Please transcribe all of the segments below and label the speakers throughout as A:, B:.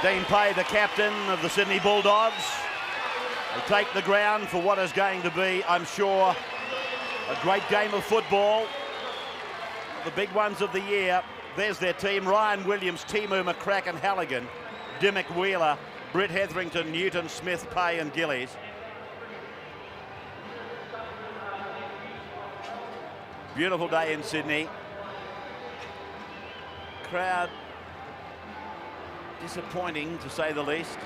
A: Dean Pay, the captain of the Sydney Bulldogs. They take the ground for what is going to be, I'm sure, a great game of football. The big ones of the year. There's their team: Ryan Williams, Timu McCracken, Halligan, Dimmick Wheeler, Britt Hetherington, Newton, Smith, Pay and Gillies. Beautiful day in Sydney. Crowd disappointing, to say the least.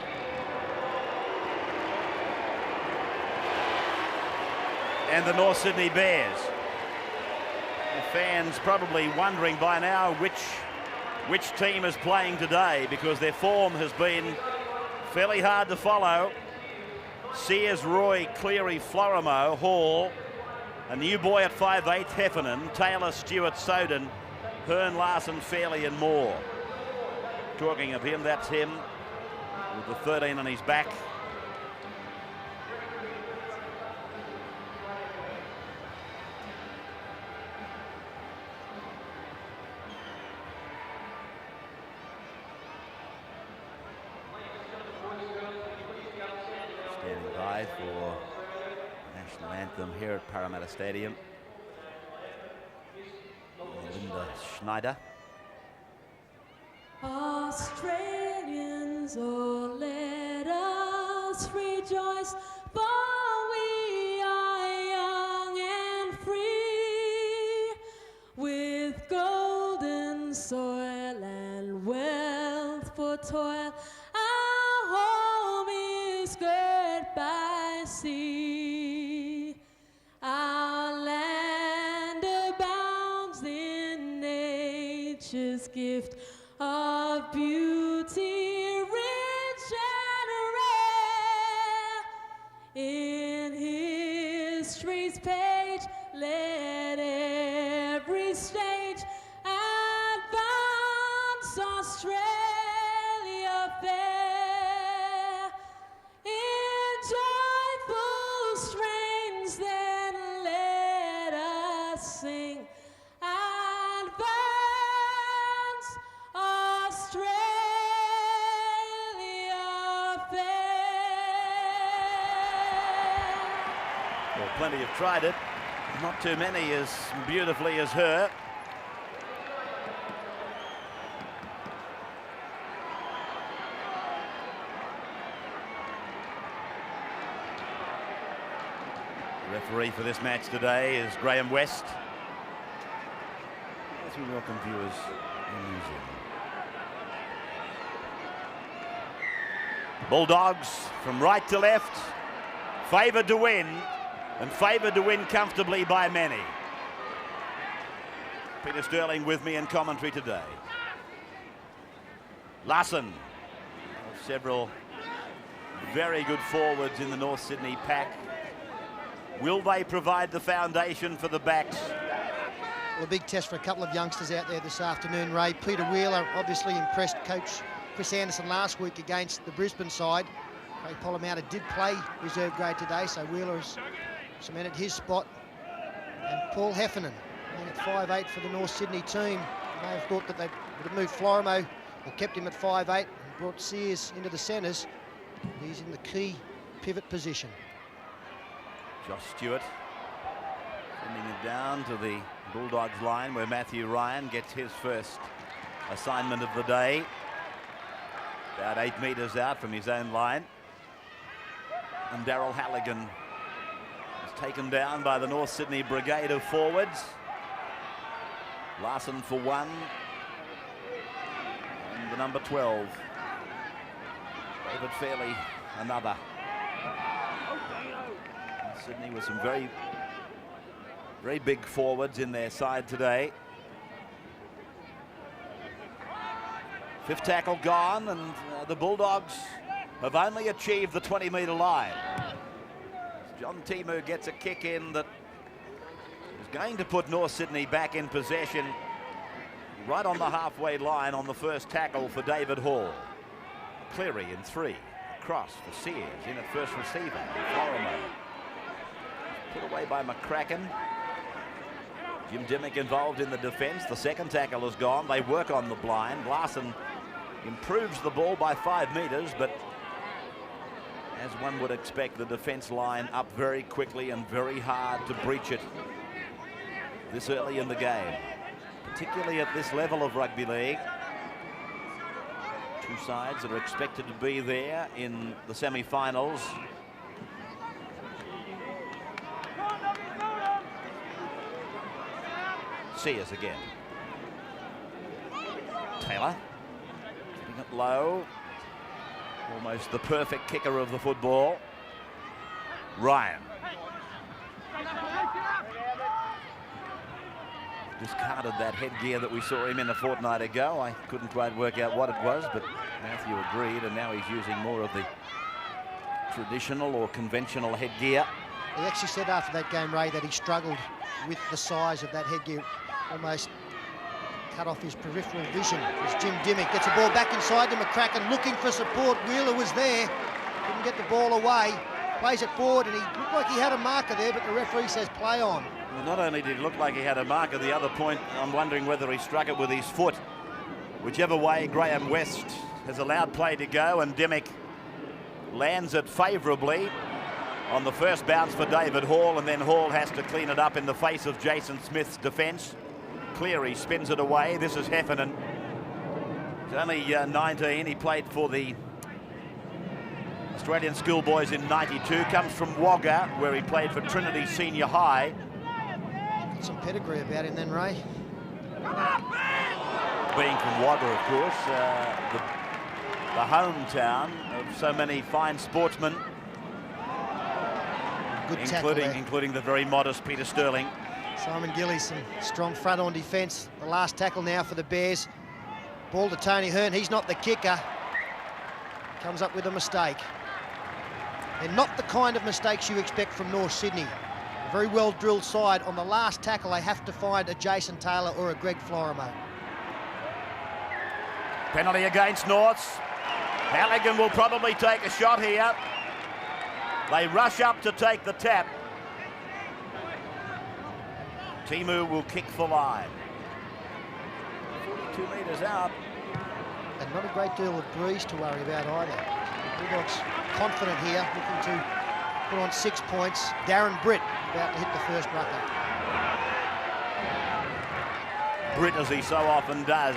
A: And the North Sydney Bears. The fans probably wondering by now which team is playing today, because their form has been fairly hard to follow. Sears, Roy, Cleary, Florimo, Hall, a new boy at 5'8", Heffernan, Taylor, Stewart, Soden, Hearn, Larson, Fairley and Moore. Talking of him, that's him with the 13 on his back. Standing by for national anthem here at Parramatta Stadium. Linda Schneider.
B: Australians, oh, let us rejoice, for we are young and free, with golden soil and wealth for toil. Our home is girt by sea. Our land abounds in nature's gift of beauty, rich and rare. In history's page, let every stage advance Australia fair. In joyful strains, then let us sing.
A: Plenty have tried it, not too many as beautifully as her. The referee for this match today is Graham West, as we welcome viewers in New Zealand. Bulldogs from right to left, favoured to win. And favoured to win comfortably by many. Peter Sterling with me in commentary today. Larson, several very good forwards in the North Sydney pack. Will they provide the foundation for the backs?
C: Well, a big test for a couple of youngsters out there this afternoon, Ray. Peter Wheeler obviously impressed coach Chris Anderson last week against the Brisbane side. Craig Polamatta did play reserve grade today, so Wheeler has cemented his spot. And Paul Heffernan, playing at 5'8" for the North Sydney team. They may have thought that they would have moved Florimo or kept him at 5'8" and brought Sears into the centres. He's in the key pivot position.
A: Josh Stewart sending it down to the Bulldogs line, where Matthew Ryan gets his first assignment of the day. About 8 metres out from his own line. And Daryl Halligan taken down by the North Sydney brigade of forwards. Larson for one. And the number 12. David Fairley, another. Sydney with some very big forwards in their side today. Fifth tackle gone, and the Bulldogs have only achieved the 20-metre line. John Timu gets a kick in that is going to put North Sydney back in possession right on the halfway line on the first tackle for David Hall. Cleary in 3. Across for Sears, in at first receiver. Florimo. Put away by McCracken. Jim Dimmick involved in the defence. The second tackle is gone. They work on the blind. Larson improves the ball by 5 metres, but as one would expect, the defence line up very quickly and very hard to breach it this early in the game, particularly at this level of rugby league. Two sides that are expected to be there in the semi-finals. See us again. Taylor keeping it low. Almost the perfect kicker of the football. Ryan. Discarded that headgear that we saw him in a fortnight ago. I couldn't quite work out what it was, but Matthew agreed, and now he's using more of the traditional or conventional headgear.
C: He actually said after that game, Ray, that he struggled with the size of that headgear. Almost cut off his peripheral vision as Jim Dimmick gets the ball back inside to McCracken, looking for support. Wheeler was there, couldn't get the ball away, plays it forward, and he looked like he had a marker there, but the referee says play on.
A: Well, not only did it look like he had a mark at the other point, I'm wondering whether he struck it with his foot. Whichever way, Graham West has allowed play to go, and Dimmick lands it favourably on the first bounce for David Hall, and then Hall has to clean it up in the face of Jason Smith's defence. Cleary spins it away. This is Heffernan. He's only 19. He played for the Australian schoolboys in '92. Comes from Wagga, where he played for Trinity Senior High.
C: Got some pedigree about him then, Ray.
A: Being from Wagga, of course, the hometown of so many fine sportsmen, including the very modest Peter Sterling.
C: Simon Gillies, some strong front on defence. The last tackle now for the Bears. Ball to Tony Hearn. He's not the kicker. Comes up with a mistake. They're not the kind of mistakes you expect from North Sydney. A very well drilled side. On the last tackle, they have to find a Jason Taylor or a Greg Florimo.
A: Penalty against Norths. Halligan will probably take a shot here. They rush up to take the tap. Timu will kick for line. 42 metres out.
C: And not a great deal of breeze to worry about either. The Bulldogs confident here, looking to put on 6 points. Darren Britt about to hit the first rucker.
A: Britt, as he so often does,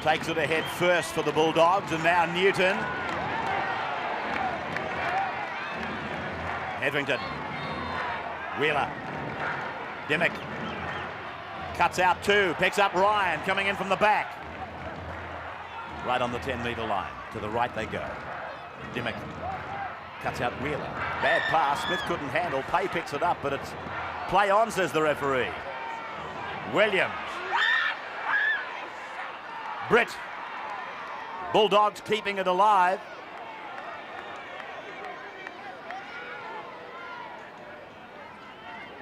A: takes it ahead first for the Bulldogs, and now Newton. Hetherington. Wheeler. Dimmick. Cuts out 2, picks up Ryan, coming in from the back. Right on the 10-metre line. To the right they go. Dimmick cuts out Wheeler. Bad pass, Smith couldn't handle. Pay picks it up, but it's play on, says the referee. Williams. Britt. Bulldogs keeping it alive.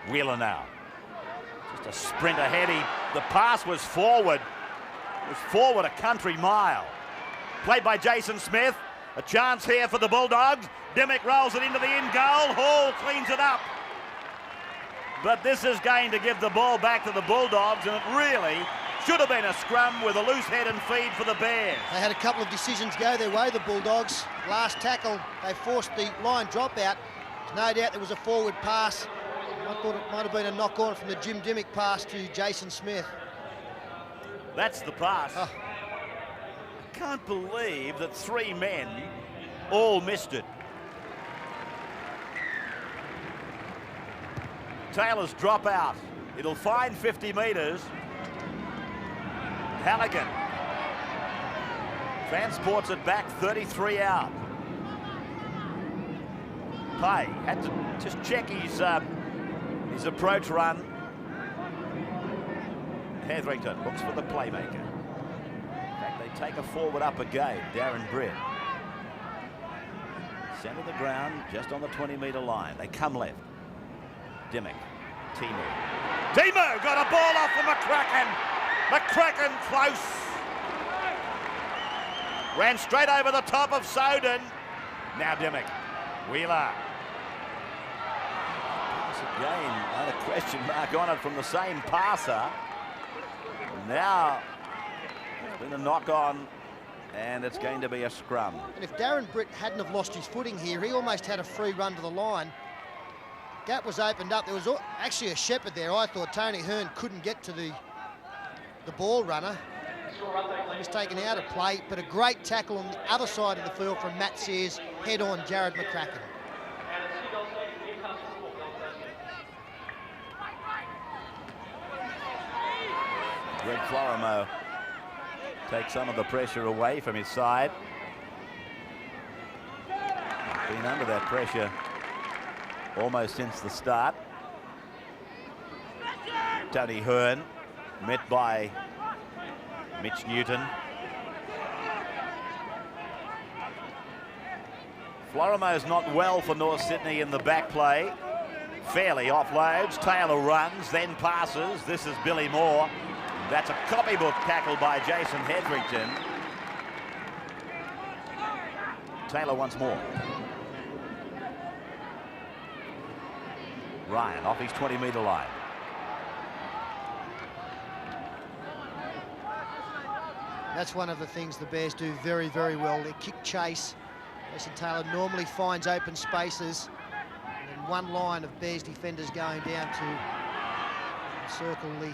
A: Wheeler now. Just a sprint ahead. The pass was forward. It was forward a country mile. Played by Jason Smith. A chance here for the Bulldogs. Dimmick rolls it into the in goal. Hall cleans it up. But this is going to give the ball back to the Bulldogs, and it really should have been a scrum with a loose head and feed for the Bears.
C: They had a couple of decisions go their way, the Bulldogs. Last tackle, they forced the line drop out. There's no doubt there was a forward pass. I thought it might have been a knock on from the Jim Dimmick pass to Jason Smith.
A: That's the pass.
C: Oh.
A: I can't believe that 3 men all missed it. Taylor's drop out. It'll find 50 metres. Halligan transports it back 33 out. Pay had to just check his approach run. Hetherington looks for the playmaker. In fact, they take a forward up again. Darren Britt. Centre of the ground, just on the 20-metre line. They come left. Dimmick. Timu. Timu got a ball off for McCracken. McCracken close. Ran straight over the top of Soden. Now Dimmick. Wheeler. Pass again. Not a question mark on it from the same passer. Now Been a knock on, and it's going to be a scrum.
C: And if Darren Britt hadn't have lost his footing here, he almost had a free run to the line. Gap was opened up. There was actually a shepherd there. I thought Tony Hearn couldn't get to the ball runner. He was taken out of play, but a great tackle on the other side of the field from Matt Sears, head on Jared McCracken.
A: Greg Florimo takes some of the pressure away from his side. He's been under that pressure almost since the start. Tony Hearn met by Mitch Newton. Florimo's not well for North Sydney in the back play. Fairly offloads, Taylor runs, then passes. This is Billy Moore. That's a copybook tackle by Jason Hetherington. Taylor once more. Ryan off his 20-metre line.
C: That's one of the things the Bears do very, very well. Their kick chase. Jason Taylor normally finds open spaces. And then one line of Bears defenders going down to encircle the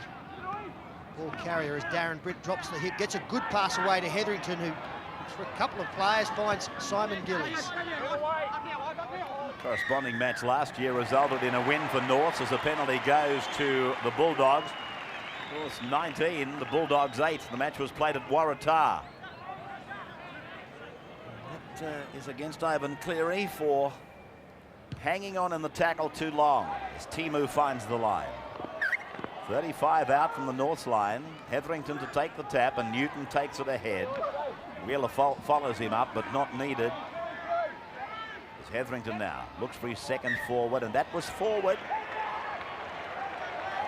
C: ball carrier as Darren Britt drops the hip. Gets a good pass away to Hetherington, who, for a couple of players, finds Simon Gillies.
A: Corresponding match last year resulted in a win for Norths as the penalty goes to the Bulldogs. Norths 19, the Bulldogs 8. The match was played at Waratah. That is against Ivan Cleary for hanging on in the tackle too long as Timu finds the line. 35 out from the Norths line. Hetherington to take the tap, and Newton takes it ahead. Wheeler follows him up, but not needed. It's Hetherington now. Looks for his second forward, and that was forward.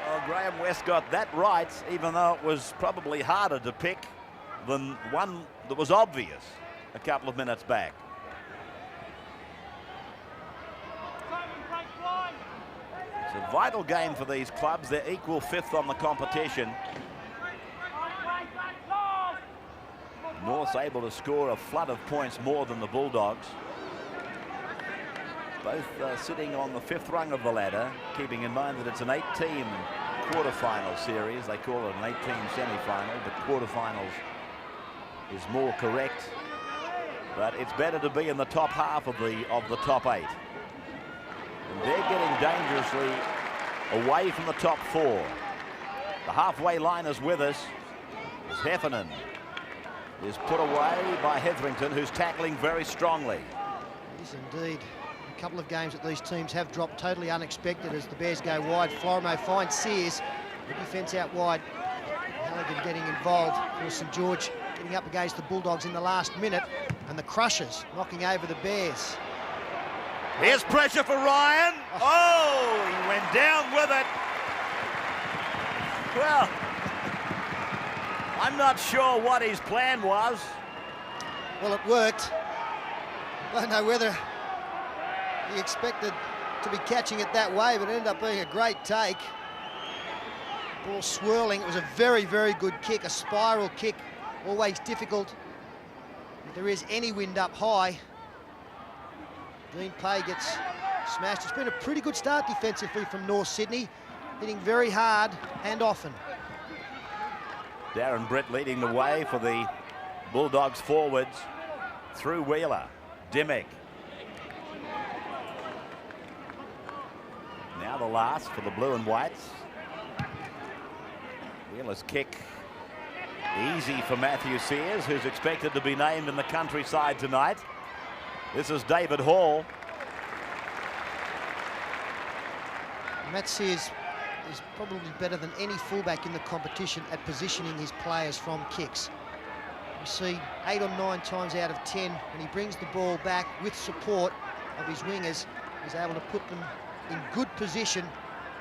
A: Well, Graham West got that right, even though it was probably harder to pick than one that was obvious a couple of minutes back. It's a vital game for these clubs. They're equal fifth on the competition. North's able to score a flood of points more than the Bulldogs. Both sitting on the fifth rung of the ladder, keeping in mind that it's an 8-team quarterfinal series. They call it an 8-team semi-final, but quarterfinals is more correct. But it's better to be in the top half of the top 8. And they're getting dangerously away from the top 4. The halfway line is with us. As Heffernan is put away by Hetherington, who's tackling very strongly.
C: Yes, indeed. A couple of games that these teams have dropped totally unexpected as the Bears go wide. Florimo finds Sears. The defence out wide. Halligan getting involved. For St George getting up against the Bulldogs in the last minute. And the Crushers knocking over the Bears.
A: Here's pressure for Ryan. Oh, he went down with it. Well, I'm not sure what his plan was.
C: Well, it worked. I don't know whether he expected to be catching it that way, but it ended up being a great take. Ball swirling. It was a very, very good kick, a spiral kick. Always difficult. If there is any wind up high, Dean Pay gets smashed. It's been a pretty good start defensively from North Sydney, hitting very hard and often.
A: Darren Britt leading the way for the Bulldogs forwards through Wheeler. Dimmick. Now the last for the blue and whites. Wheeler's kick easy for Matthew Sears, who's expected to be named in the countryside tonight. This is David Hall.
C: Matt Sears is probably better than any fullback in the competition at positioning his players from kicks. You see 8 or 9 times out of 10 when he brings the ball back with support of his wingers, he's able to put them in good position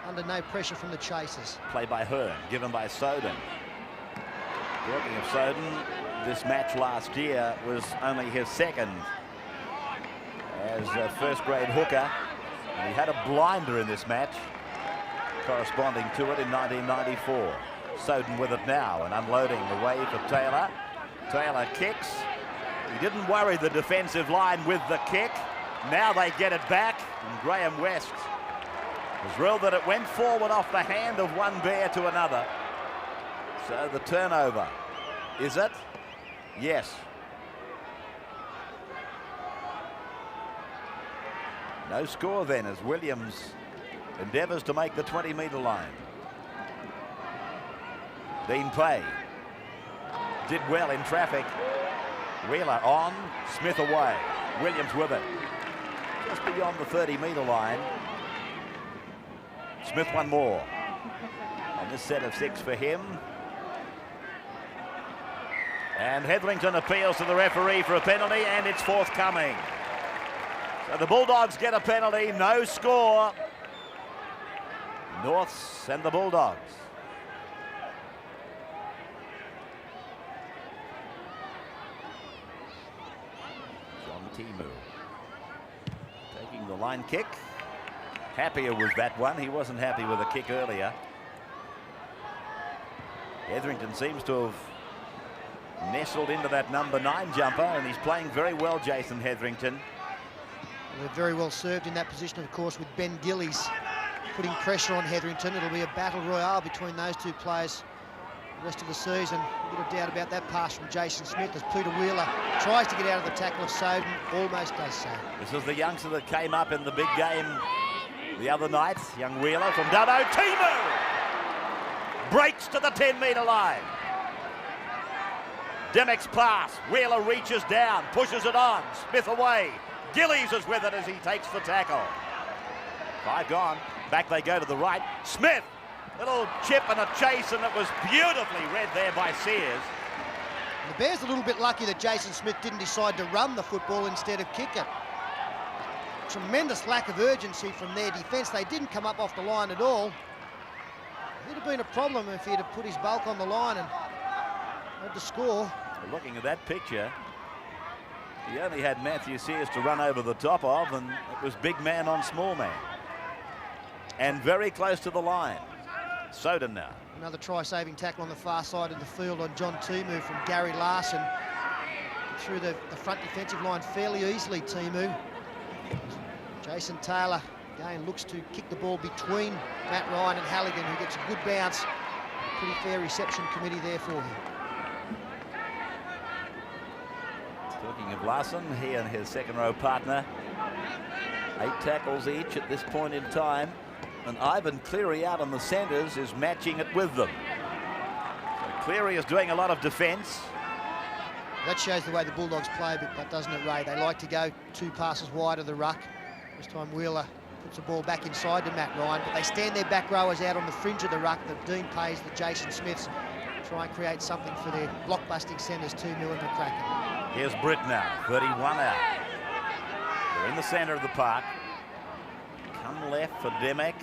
C: under no pressure from the chasers.
A: Play by Hearn, given by Soden. Talking of Soden, this match last year was only his second as a first-grade hooker, and he had a blinder in this match corresponding to it in 1994. Soden with it now and unloading the way for Taylor. Taylor kicks. He didn't worry the defensive line with the kick. Now they get it back, and Graham West was thrilled that it went forward off the hand of one Bear to another. So the turnover, is it? Yes. No score then as Williams endeavours to make the 20-metre line. Dean Pay did well in traffic. Wheeler on, Smith away. Williams with it. Just beyond the 30-metre line. Smith one more. And this set of 6 for him. And Hetherington appeals to the referee for a penalty, and it's forthcoming. So the Bulldogs get a penalty, no score. Norths and the Bulldogs. John Timu taking the line kick. Happier with that one. He wasn't happy with the kick earlier. Hetherington seems to have nestled into that number 9 jumper, and he's playing very well, Jason Hetherington.
C: They're very well served in that position, of course, with Ben Gillies putting pressure on Hetherington. It'll be a battle royale between those two players the rest of the season. A bit of doubt about that pass from Jason Smith as Peter Wheeler tries to get out of the tackle of Soden, almost does so.
A: This is the youngster that came up in the big game the other night. Young Wheeler from Dubbo. Timu breaks to the 10-metre line. Dimick's pass. Wheeler reaches down, pushes it on. Smith away. Gillies is with it as he takes the tackle. 5 gone. Back they go to the right. Smith. Little chip and a chase, and it was beautifully read there by Sears.
C: The Bears are a little bit lucky that Jason Smith didn't decide to run the football instead of kick it. Tremendous lack of urgency from their defence. They didn't come up off the line at all. It would have been a problem if he'd have put his bulk on the line and had to score.
A: Looking at that picture, he only had Matthew Sears to run over the top of, and it was big man on small man. And very close to the line. Soden now.
C: Another try-saving tackle on the far side of the field on John Timu from Gary Larson. Through the front defensive line fairly easily, Timu. Jason Taylor, again, looks to kick the ball between Matt Ryan and Halligan, who gets a good bounce. Pretty fair reception committee there for him.
A: Talking of Larson, he and his second-row partner, 8 tackles each at this point in time. And Ivan Cleary out on the centres is matching it with them. So Cleary is doing a lot of defence.
C: That shows the way the Bulldogs play a bit, but doesn't it, Ray? They like to go 2 passes wide of the ruck. This time Wheeler puts the ball back inside to Matt Ryan, but they stand their back rowers out on the fringe of the ruck. The Dean Pays, the Jason Smiths, try and create something for their block-busting centres, Timu and McCracken.
A: Here's Britt now, 31 out. They're in the centre of the park. Come left for Dimick,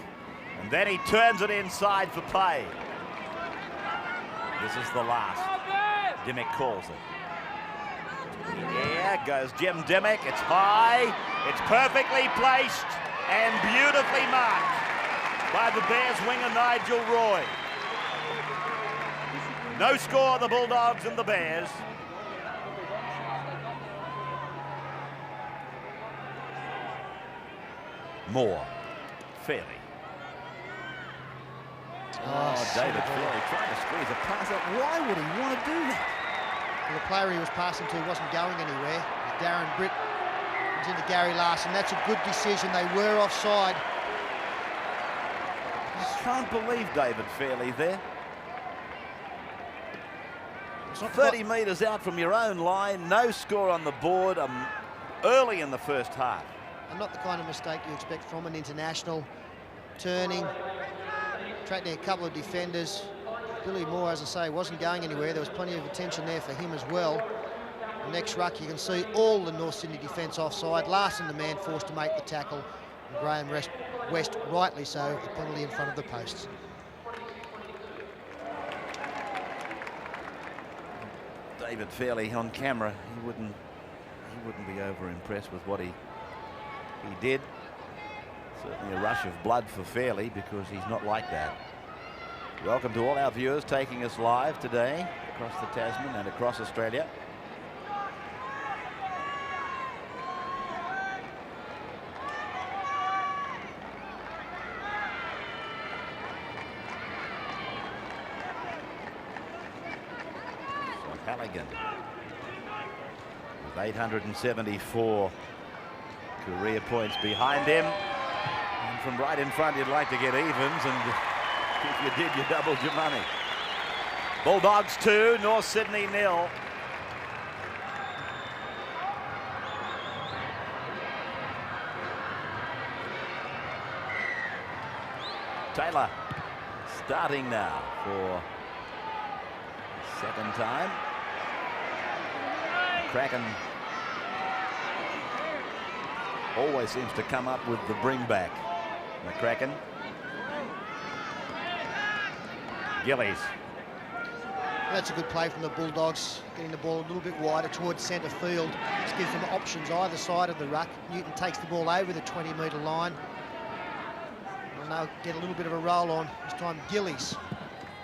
A: and then he turns it inside for Pay. This is the last. Dimick calls it. Yeah, goes Jim Dimick. It's high, it's perfectly placed, and beautifully marked by the Bears winger Nigel Roy. No score, the Bulldogs and the Bears. Moore. Fairley. Oh, David Fairley trying to squeeze a pass up. Why would he want to do that?
C: Well, the player he was passing to wasn't going anywhere. Darren Britt was into Gary Larson. That's a good decision. They were offside.
A: I can't believe David Fairley there.
C: It's not
A: 30 metres out from your own line. No score on the board early in the first half.
C: And not the kind of mistake you expect from an international. Turning, attracting a couple of defenders. Billy Moore, as I say, wasn't going anywhere. There was plenty of attention there for him as well. The next ruck, you can see all the North Sydney defence offside. Larson, the man forced to make the tackle. And Graham West, rightly so, a penalty in front of the posts.
A: David Fairley on camera, he wouldn't be over impressed with what he did. Certainly a rush of blood for Fairley because he's not like that. Welcome to all our viewers taking us live today across the Tasman and across Australia. So Halligan with 874 career points behind him. And from right in front, you'd like to get evens, and if you did, you doubled your money. Bulldogs 2, North Sydney 0. Taylor starting now for the second time. Kraken always seems to come up with the bring back. The Kraken. Gillies.
C: That's a good play from the Bulldogs, getting the ball a little bit wider towards centre field. This gives them options either side of the ruck. Newton takes the ball over the 20-metre line. And they'll get a little bit of a roll on. This time Gillies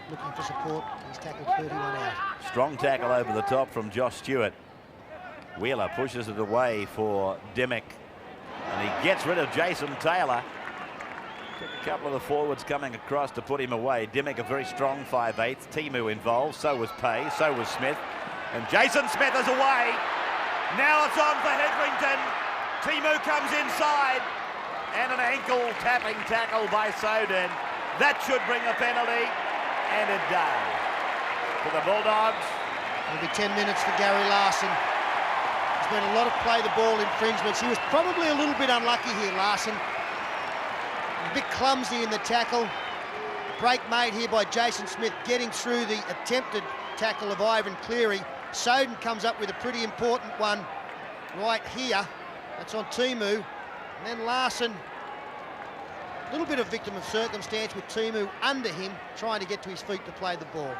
C: looking for support. He's tackled 31 out.
A: Strong tackle over the top from Josh Stewart. Wheeler pushes it away for Dimmick. And he gets rid of Jason Taylor. Took a couple of the forwards coming across to put him away. Dimmick a very strong 5'8". Timu involved. So was Pay. So was Smith. And Jason Smith is away. Now it's on for Hetherington. Timu comes inside. And an ankle tapping tackle by Soden. That should bring a penalty. And it does. For the Bulldogs.
C: It'll be 10 minutes for Gary Larson. There's been a lot of play the ball infringements. He was probably a little bit unlucky here, Larson. A bit clumsy in the tackle. Break made here by Jason Smith, getting through the attempted tackle of Ivan Cleary. Soden comes up with a pretty important one right here. That's on Timu. And then Larson, a little bit of victim of circumstance with Timu under him, trying to get to his feet to play the ball.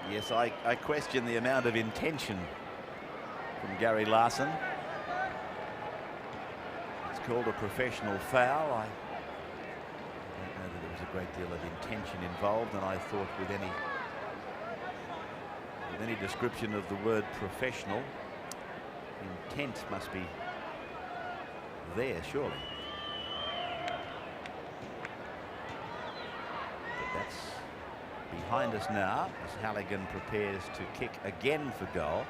A: Yes, I question the amount of intention from Gary Larson. It's called a professional foul. I don't know that there was a great deal of intention involved, and I thought with any description of the word professional, intent must be there, surely. But that's behind us now as Halligan prepares to kick again for goal.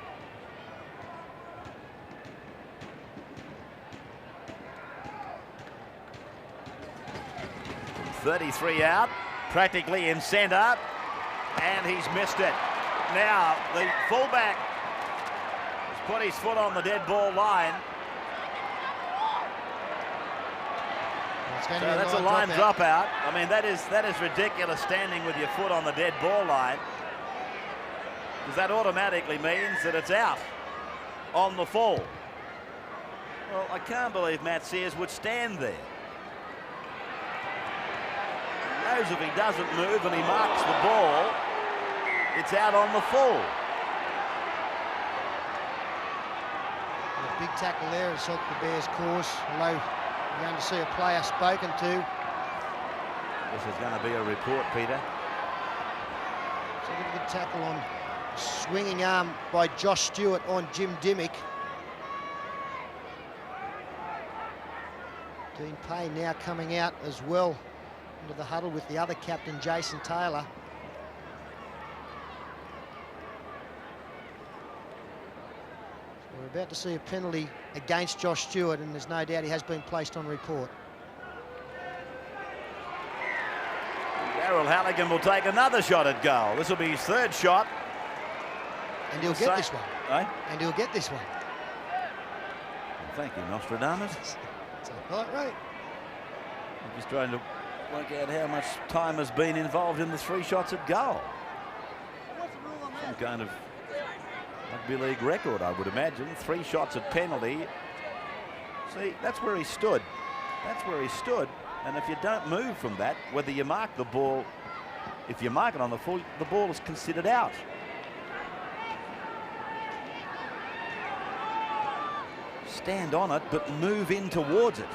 A: From 33 out, practically in centre, and he's missed it. Now the fullback has put his foot on the dead ball line. So that's a line dropout. I mean, that is ridiculous, standing with your foot on the dead ball line, because that automatically means that it's out on the full. Well, I can't believe Matt Sears would stand there. He knows if he doesn't move and he marks the ball, it's out on the full.
C: A big tackle there has helped the Bears' cause, although you're going to see a player spoken to.
A: This is going to be a report, Peter.
C: So a good tackle on swinging arm by Josh Stewart on Jim Dimmick. Dean Payne now coming out as well into the huddle with the other captain, Jason Taylor. So we're about to see a penalty against Josh Stewart, and there's no doubt he has been placed on report.
A: Daryl Halligan will take another shot at goal. This will be his third shot.
C: And he'll get this one.
A: Eh?
C: And he'll get this one.
A: Well, thank you, Nostradamus.
C: It's all right.
A: I'm just trying to work out how much time has been involved in the 3 shots at goal. Some kind of rugby league record, I would imagine. 3 shots at penalty. See, that's where he stood. That's where he stood. And if you don't move from that, whether you mark the ball, if you mark it on the full, the ball is considered out. Stand on it, but move in towards it.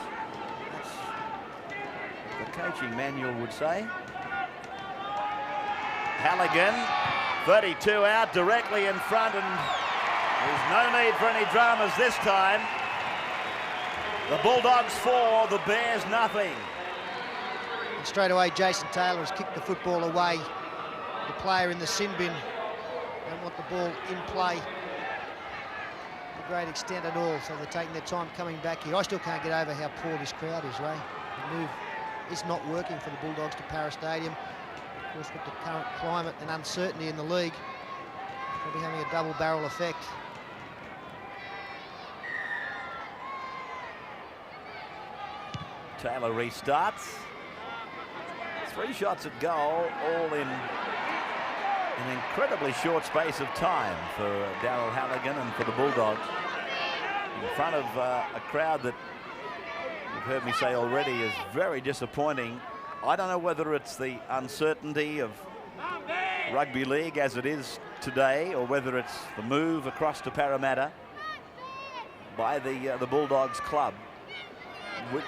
A: That's the coaching manual would say. Halligan, 32 out, directly in front, and there's no need for any dramas this time. The Bulldogs 4, the Bears nothing.
C: And straight away, Jason Taylor has kicked the football away. The player in the sin bin don't want the ball in play to a great extent at all, so they're taking their time coming back here. I still can't get over how poor this crowd is, Ray. The move is not working for the Bulldogs to Para Stadium. Of course, with the current climate and uncertainty in the league, probably having a double barrel effect.
A: Taylor restarts. 3 shots at goal, all in an incredibly short space of time for Darryl Halligan and for the Bulldogs. In front of a crowd that you've heard me say already is very disappointing. I don't know whether it's the uncertainty of rugby league as it is today, or whether it's the move across to Parramatta by the Bulldogs club.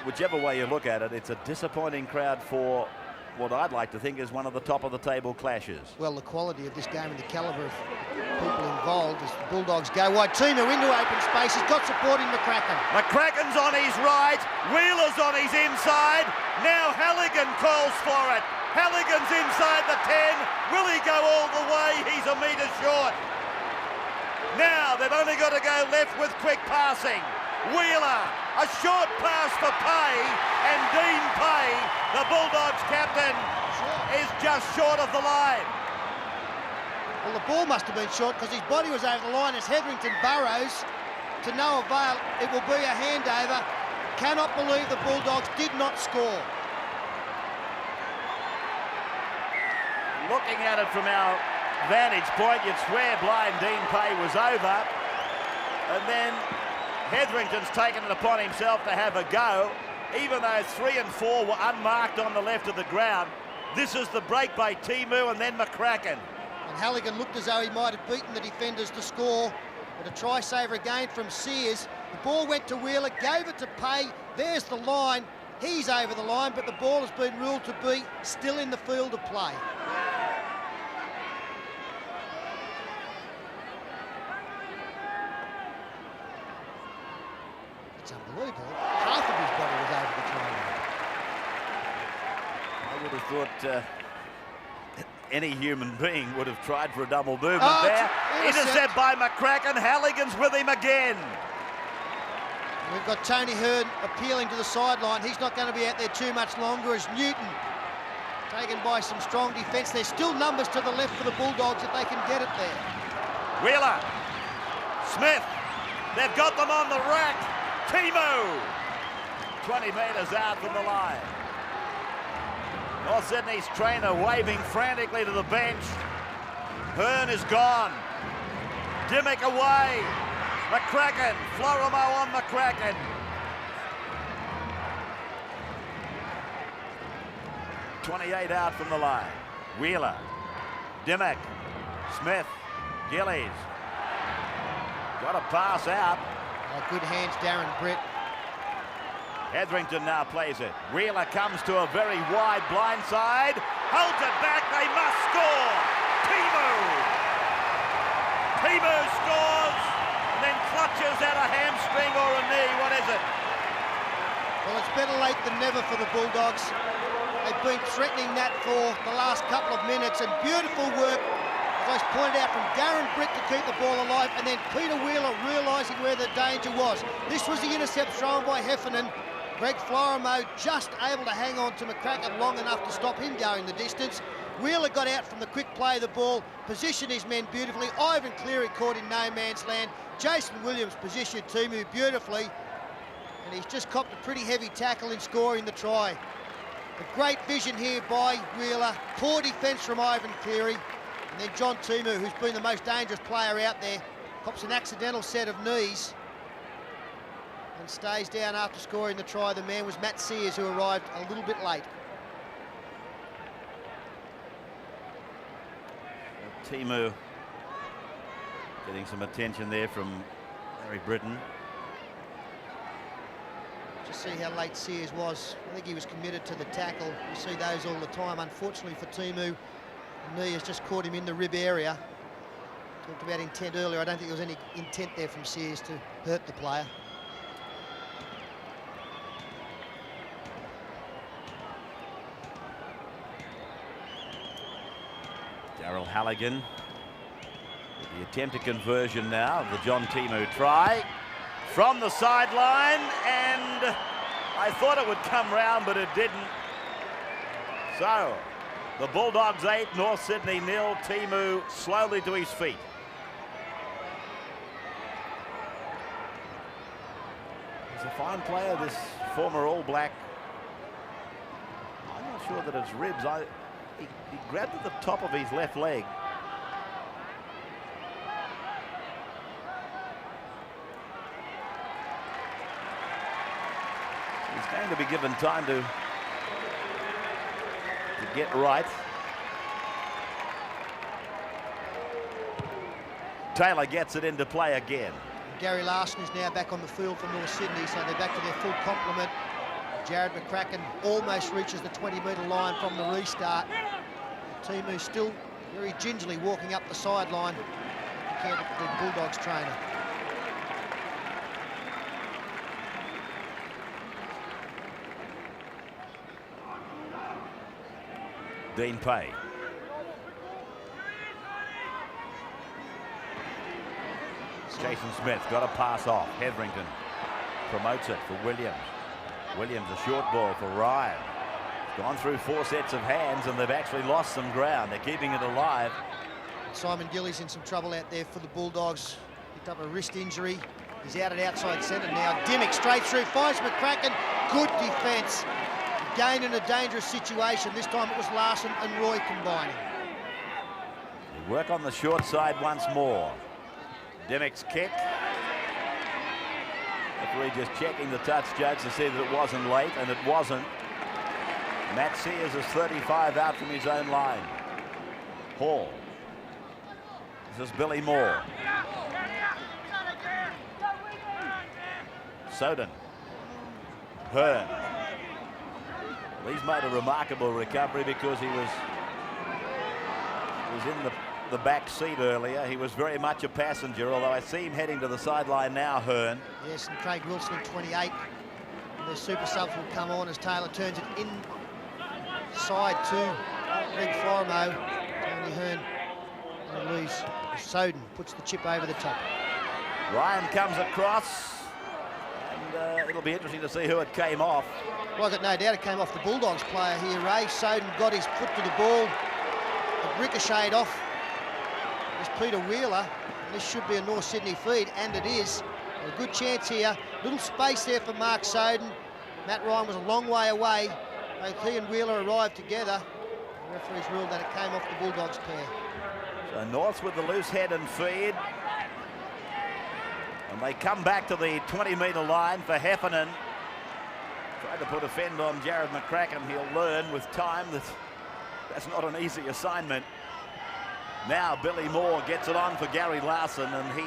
A: Whichever way you look at it, it's a disappointing crowd for what I'd like to think is one of the top of the table clashes.
C: Well, the quality of this game and the calibre of people involved as the Bulldogs go wide. Timo into open space. He's got support in McCracken.
A: McCracken's on his right. Wheeler's on his inside. Now Halligan calls for it. Halligan's inside the 10. Will he go all the way? He's a metre short. Now they've only got to go left with quick passing. Wheeler, a short pass for Pay, and Dean Pay, the Bulldogs captain, is just short of the line.
C: Well, the ball must have been short because his body was over the line as Hetherington burrows to no avail. It will be a handover. Cannot believe the Bulldogs did not score.
A: Looking at it from our vantage point, you'd swear blind Dean Pay was over, and then Hetherington's taken it upon himself to have a go. Even though 3 and 4 were unmarked on the left of the ground, this is the break by Timu and then McCracken.
C: And Halligan looked as though he might have beaten the defenders to score, but a try saver again from Sears. The ball went to Wheeler, gave it to Pay. There's the line. He's over the line, but the ball has been ruled to be still in the field of play. It's unbelievable. Half of his body was over the try.
A: I would have thought any human being would have tried for a double movement there. Intercept by McCracken. Halligan's with him again.
C: We've got Tony Hearn appealing to the sideline. He's not going to be out there too much longer as Newton taken by some strong defence. There's still numbers to the left for the Bulldogs if they can get it there. Wheeler,
A: Smith, they've got them on the rack. Timo, 20 metres out from the line. North Sydney's trainer waving frantically to the bench. Hearn is gone. Dimmick away. McCracken, Florimo on McCracken. .28 out from the line. Wheeler, Dimmick, Smith, Gillies. Got a pass out.
C: Oh, good hands, Darren Britt.
A: Hetherington now plays it. Wheeler comes to a very wide blind side. Holds it back, they must score. Timo scores, and then clutches at a hamstring or a knee. What is it?
C: Well, it's better late than never for the Bulldogs. They've been threatening that for the last couple of minutes, and beautiful work, as I pointed out, from Darren Britt to keep the ball alive, and then Peter Wheeler realising where the danger was. This was the intercept thrown by Heffernan. Greg Florimo just able to hang on to McCracken long enough to stop him going the distance. Wheeler got out from the quick play of the ball, positioned his men beautifully. Ivan Cleary caught in no man's land. Jason Williams positioned Timu beautifully, and he's just copped a pretty heavy tackle in scoring the try. A great vision here by Wheeler, poor defence from Ivan Cleary, and then John Timu, who's been the most dangerous player out there, cops an accidental set of knees and stays down after scoring the try. The man was Matt Sears, who arrived a little bit late.
A: Timu getting some attention there from Harry Britton.
C: Just see how late Sears was. I think he was committed to the tackle. You see those all the time. Unfortunately for Timu, the knee has just caught him in the rib area. Talked about intent earlier. I don't think there was any intent there from Sears to hurt the player.
A: Daryl Halligan with the attempted conversion now of the John Timu try from the sideline, and I thought it would come round, but it didn't. So the Bulldogs 8, North Sydney 0. Timu slowly to his feet. He's a fine player, this former All Black. I'm not sure that it's ribs. He grabbed at the top of his left leg. He's going to be given time to get right. Taylor gets it into play again.
C: Gary Larson is now back on the field for North Sydney, so they're back to their full complement. Jared McCracken almost reaches the 20-metre line from the restart. Timu still very gingerly walking up the sideline. The Bulldogs trainer.
A: Dean Pay. Jason Smith got a pass off. Hetherington promotes it for Williams. Williams, a short ball for Ryan. Gone through 4 sets of hands, and they've actually lost some ground. They're keeping it alive.
C: Simon Gillies in some trouble out there for the Bulldogs. Picked up a wrist injury. He's out at outside centre now. Dimmick straight through, finds McCracken. Good defence. Again in a dangerous situation. This time it was Larson and Roy combining.
A: They work on the short side once more. Dimmick's kick. Referee just checking the touch judge to see that it wasn't late, and it wasn't. Matt Sears is 35 out from his own line. Hall. This is Billy Moore. Soden. Hearn. Well, he's made a remarkable recovery because he was in the back seat earlier. He was very much a passenger, although I see him heading to the sideline now, Hearn.
C: Yes, and Craig Wilson in 28. And the super subs will come on as Taylor turns it inside to Greg Florimo. Tony Hearn and loose. Soden puts the chip over the top.
A: Ryan comes across, and it'll be interesting to see who it came off.
C: Well, I've got no doubt it came off the Bulldogs player here, Ray. Soden got his foot to the ball. It ricocheted off. There's Peter Wheeler. This should be a North Sydney feed, and it is. A good chance here. Little space there for Mark Soden. Matt Ryan was a long way away. Both he and Wheeler arrived together. The referees ruled that it came off the Bulldogs pair.
A: So North with the loose head and feed. And they come back to the 20-metre line for Heffernan. Tried to put a fend on Jared McCracken. He'll learn with time that that's not an easy assignment. Now Billy Moore gets it on for Gary Larson, and he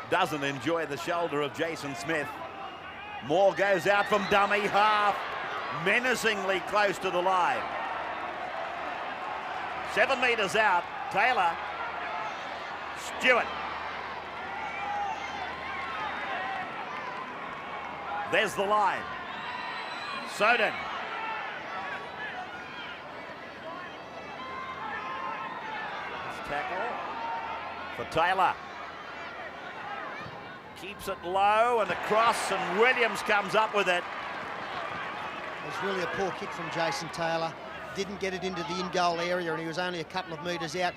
A: doesn't enjoy the shoulder of Jason Smith. Moore goes out from dummy half, menacingly close to the line. 7 metres out, Taylor. Stewart. There's the line. Soden. Tackle for Taylor. Keeps it low and across, and Williams comes up with it.
C: It was really a poor kick from Jason Taylor. Didn't get it into the in-goal area, and he was only a couple of metres out.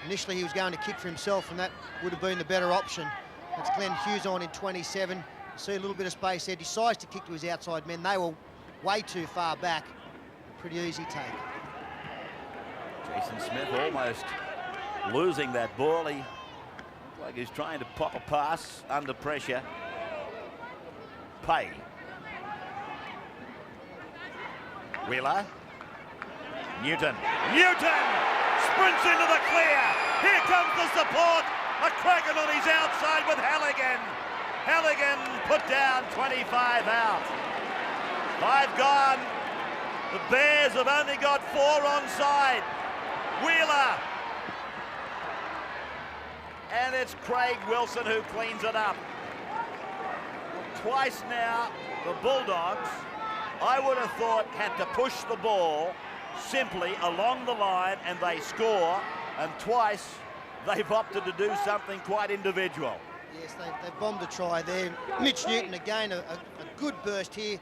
C: Initially he was going to kick for himself, and that would have been the better option. It's Glenn Hughes on in 27. See a little bit of space there. Decides to kick to his outside men. They were way too far back. Pretty easy take.
A: Jason Smith almost losing that ball. He looked like he's trying to pop a pass under pressure. Pay. Wheeler. Newton. Newton sprints into the clear. Here comes the support. McCracken on his outside with Halligan. Halligan put down, 25 out. 5 gone. The Bears have only got 4 onside. Wheeler. And it's Craig Wilson who cleans it up. Twice now, the Bulldogs, I would have thought, had to push the ball simply along the line and they score. And twice, they've opted to do something quite individual.
C: Yes, they bombed a try there. Mitch Newton, again, a good burst here.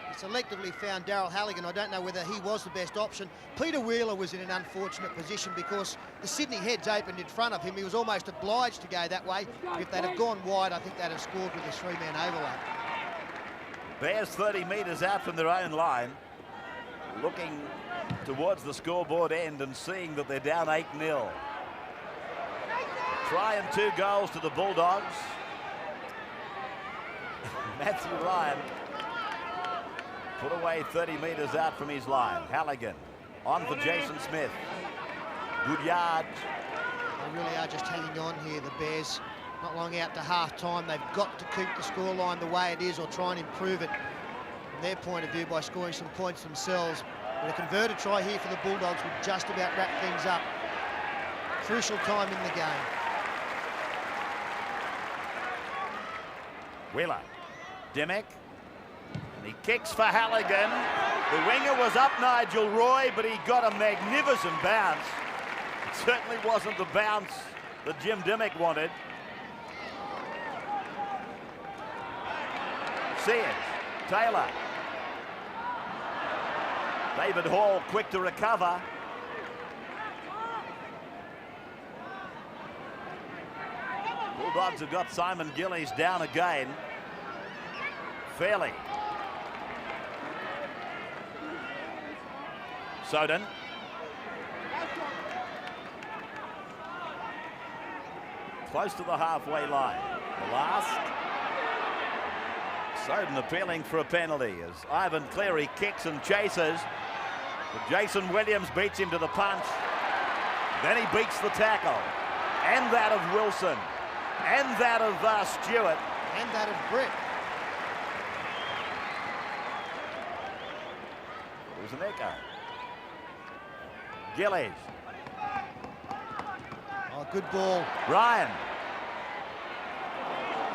C: He selectively found Daryl Halligan. I don't know whether he was the best option. Peter Wheeler was in an unfortunate position because the Sydney heads opened in front of him. He was almost obliged to go that way. If they'd have gone wide, I think they'd have scored with a 3-man overlap.
A: Bears 30 metres out from their own line, looking towards the scoreboard end and seeing that they're down 8-0. Try and 2 goals to the Bulldogs. Matthew Ryan put away 30 metres out from his line. Halligan on for Jason Smith. Good yard.
C: They really are just hanging on here, the Bears. Not long out to half-time. They've got to keep the scoreline the way it is or try and improve it from their point of view by scoring some points themselves. But a converted try here for the Bulldogs would just about wrap things up. Crucial time in the game.
A: Wheeler. Dimmick. And he kicks for Halligan. The winger was up, Nigel Roy, but he got a magnificent bounce. It certainly wasn't the bounce that Jim Dimmick wanted. Sears. Taylor. David Hall quick to recover. Bulldogs have got Simon Gillies down again. Fairley. Soden. Close to the halfway line. The last. Soden appealing for a penalty as Ivan Cleary kicks and chases. But Jason Williams beats him to the punch. Then he beats the tackle. And that of Wilson. And that of Stewart.
C: And that of Britt.
A: There's an echo. Gillies.
C: Oh, good ball.
A: Ryan.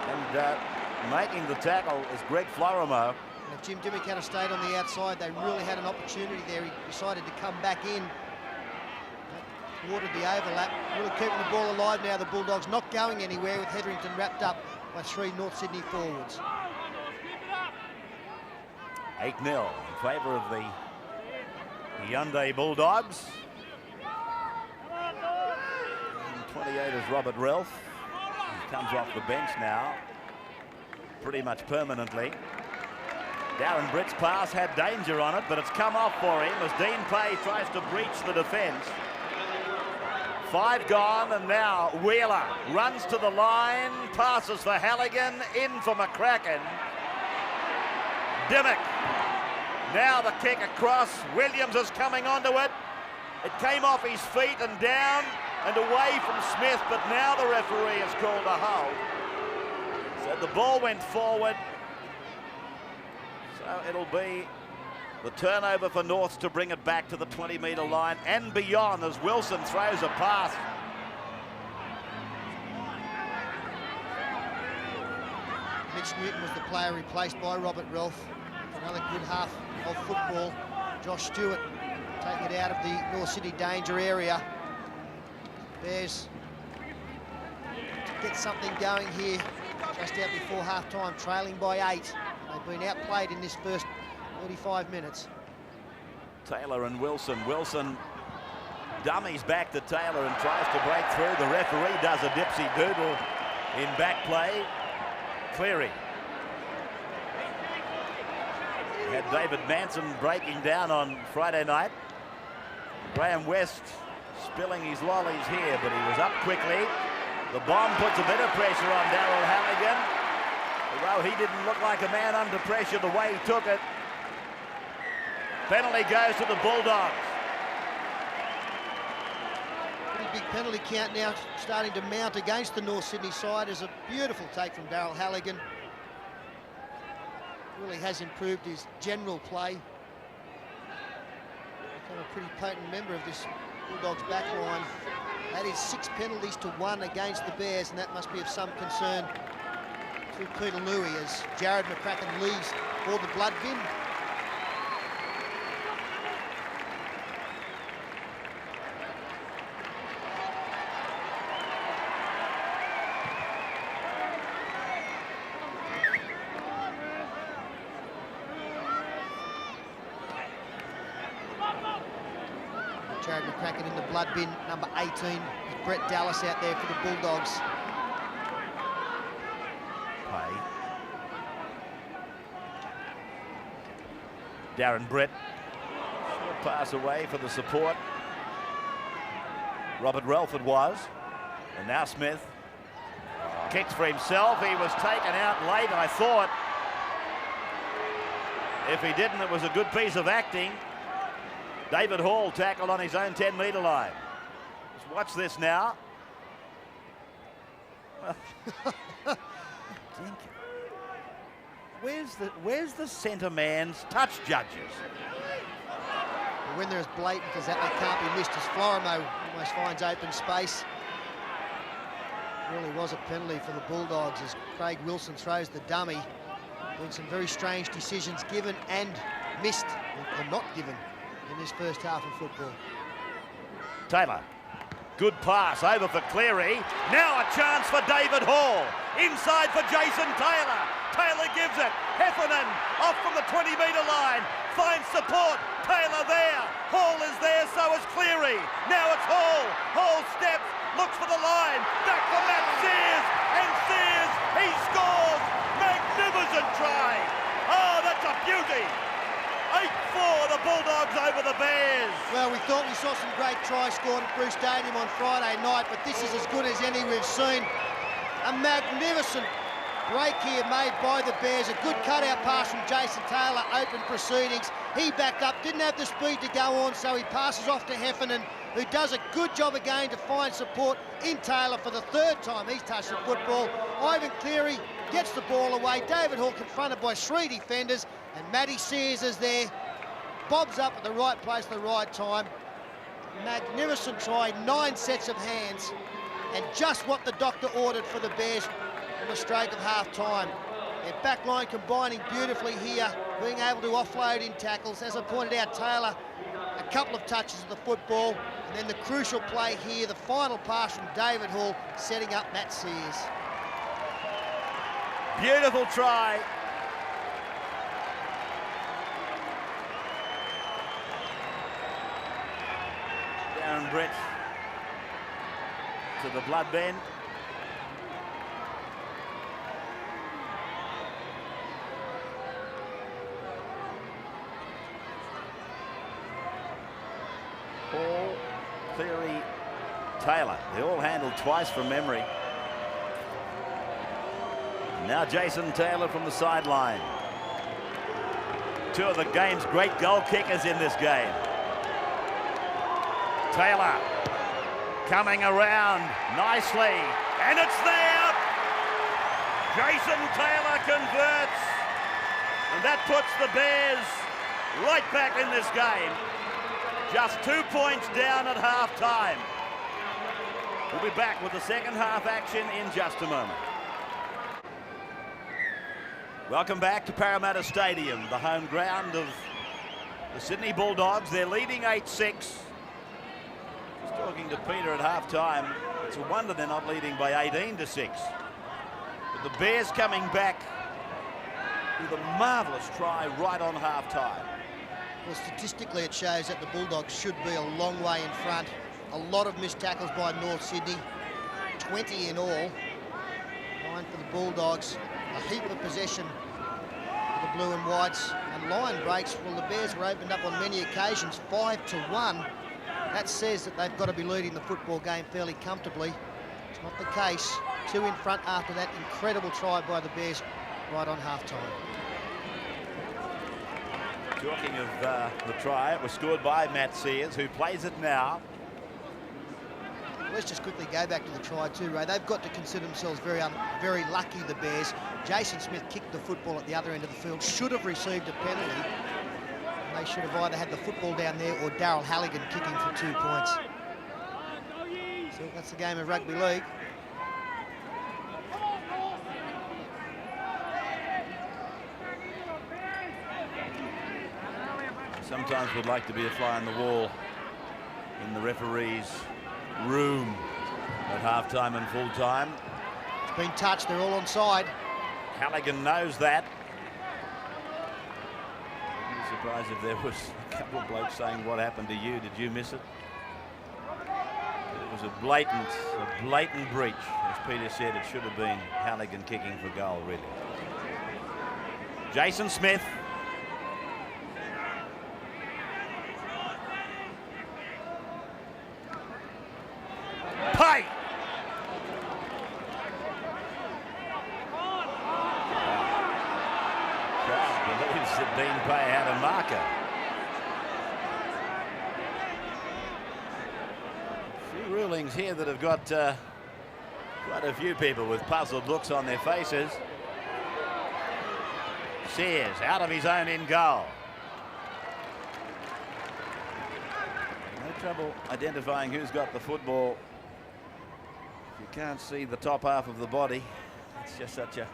A: And making the tackle is Greg Florimo.
C: And if Jim Dimmick had stayed on the outside, they really had an opportunity there. He decided to come back in. Thwarted the overlap. Really keeping the ball alive now. The Bulldogs not going anywhere with Hetherington wrapped up by 3 North Sydney forwards.
A: 8-0 in favour of the Hyundai Bulldogs. And 28 is Robert Relf. He comes off the bench now, pretty much permanently. Darren Britt's pass had danger on it, but it's come off for him as Dean Pay tries to breach the defence. 5 gone, and now Wheeler runs to the line, passes for Halligan, in for McCracken. Dimmick. Now the kick across. Williams is coming onto it. It came off his feet and down and away from Smith, but now the referee has called a hold. So the ball went forward. So it'll be the turnover for Norths to bring it back to the 20-metre line and beyond as Wilson throws a pass.
C: Mitch Newton was the player replaced by Robert Relf. Another good half of football. Josh Stewart taking it out of the North Sydney danger area. Bears to get something going here just out before half-time, trailing by 8. They've been outplayed in this first 35 minutes.
A: Taylor and Wilson. Wilson dummies back to Taylor and tries to break through. The referee does a dipsy-doodle in back play. Cleary. Had David Manson breaking down on Friday night. Graham West spilling his lollies here, but he was up quickly. The bomb puts a bit of pressure on Daryl Halligan, although he didn't look like a man under pressure the way he took it. Penalty goes to the Bulldogs.
C: Pretty big penalty count now starting to mount against the North Sydney side. Is a beautiful take from Daryl Halligan. really has improved his general play. Become a pretty potent member of this Bulldogs back line. That is 6 penalties to 1 against the Bears, and that must be of some concern to Peter Louis as Jared McCracken leaves for the blood bin. Jared McCracken in the blood bin, number 18. With Brett Dallas out there for the Bulldogs.
A: Play. Darren Brett. Short pass away for the support. Robert Relford was. And now Smith. Kicks for himself. He was taken out late, I thought. If he didn't, it was a good piece of acting. David Hall tackled on his own 10-metre line. Just watch this now. Well, where's the centre man's touch judges?
C: When they're as blatant as that, they can't be missed as Florimo almost finds open space. Really was a penalty for the Bulldogs as Craig Wilson throws the dummy. Doing some very strange decisions given and missed, or not given, in this first half of football.
A: Taylor, good pass over for Cleary. Now a chance for David Hall. Inside for Jason Taylor. Taylor gives it. Heffernan off from the 20-metre line. Finds support. Taylor there. Hall is there, so is Cleary. Now it's Hall. Hall steps, looks for the line. Back for Matt Sears. And Sears, he scores. Magnificent try. Oh, that's a beauty. 8-4, the Bulldogs over the Bears.
C: Well, we thought we saw some great tries scored at Bruce Stadium on Friday night, but this is as good as any we've seen. A magnificent break here made by the Bears. A good cutout pass from Jason Taylor, open proceedings. He backed up, didn't have the speed to go on, so he passes off to Heffernan, who does a good job again to find support in Taylor for the 3rd time he's touched the football. Ivan Cleary gets the ball away. David Hall confronted by 3 defenders, and Matty Sears is there. Bob's up at the right place at the right time. Magnificent try, 9 sets of hands, and just what the doctor ordered for the Bears on the stroke of half-time. Their back line combining beautifully here, being able to offload in tackles. As I pointed out, Taylor, a couple of touches of the football, and then the crucial play here, the final pass from David Hall, setting up Matt Sears.
A: Beautiful try. Darren Brett to the blood bin. Hall, Cleary, Taylor. They all handled twice from memory. Now Jason Taylor from the sideline. 2 of the game's great goal kickers in this game. Taylor coming around nicely, and it's there. Jason Taylor converts, and that puts the Bears right back in this game. Just 2 points down at half-time. We'll be back with the second half action in just a moment. Welcome back to Parramatta Stadium, the home ground of the Sydney Bulldogs. They're leading 8-6. Just talking to Peter at half-time, it's a wonder they're not leading by 18-6. But the Bears coming back with a marvellous try right on half-time.
C: Well, statistically it shows that the Bulldogs should be a long way in front. A lot of missed tackles by North Sydney, 20 in all. 9 for the Bulldogs, a heap of possession for the Blue and Whites. And line breaks, well, the Bears were opened up on many occasions, 5-1. That says that they've got to be leading the football game fairly comfortably. It's not the case. 2 in front after that incredible try by the Bears right on half-time.
A: Talking of the try, it was scored by Matt Sears, who plays it now.
C: Let's just quickly go back to the try too, Ray. They've got to consider themselves very lucky, the Bears. Jason Smith kicked the football at the other end of the field, should have received a penalty. They should have either had the football down there or Daryl Halligan kicking for 2 points. So that's the game of rugby league.
A: Sometimes we'd like to be a fly on the wall in the referee's room at half-time and full-time.
C: It's been touched, they're all onside.
A: Halligan knows that. I'd be surprised if there was a couple of blokes saying, "What happened to you? Did you miss it?" It was a blatant breach. As Peter said, it should have been Halligan kicking for goal, really. Jason Smith. Pay! Crowd believes that Dean Pay had a marker. A few rulings here that have got quite a few people with puzzled looks on their faces. Sears out of his own in goal. No trouble identifying who's got the football. You can't see the top half of the body. It's just such an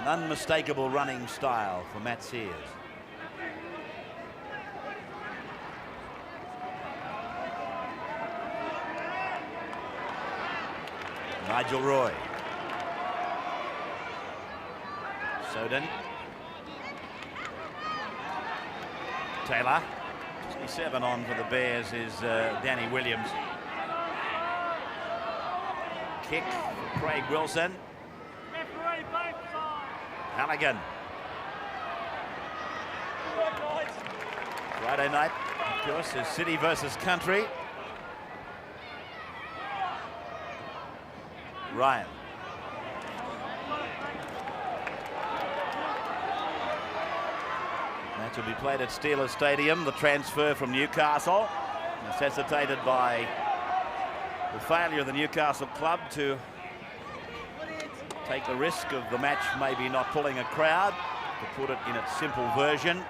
A: unmistakable running style for Matt Sears. Nigel Roy. Soden. Taylor. 67 on for the Bears is Danny Williams. Kick for Craig Wilson. Halligan. Friday night, of course, is City versus Country. Ryan. Match will be played at Steelers Stadium. The transfer from Newcastle, necessitated by the failure of the Newcastle club to take the risk of the match maybe not pulling a crowd, to put it in its simple version.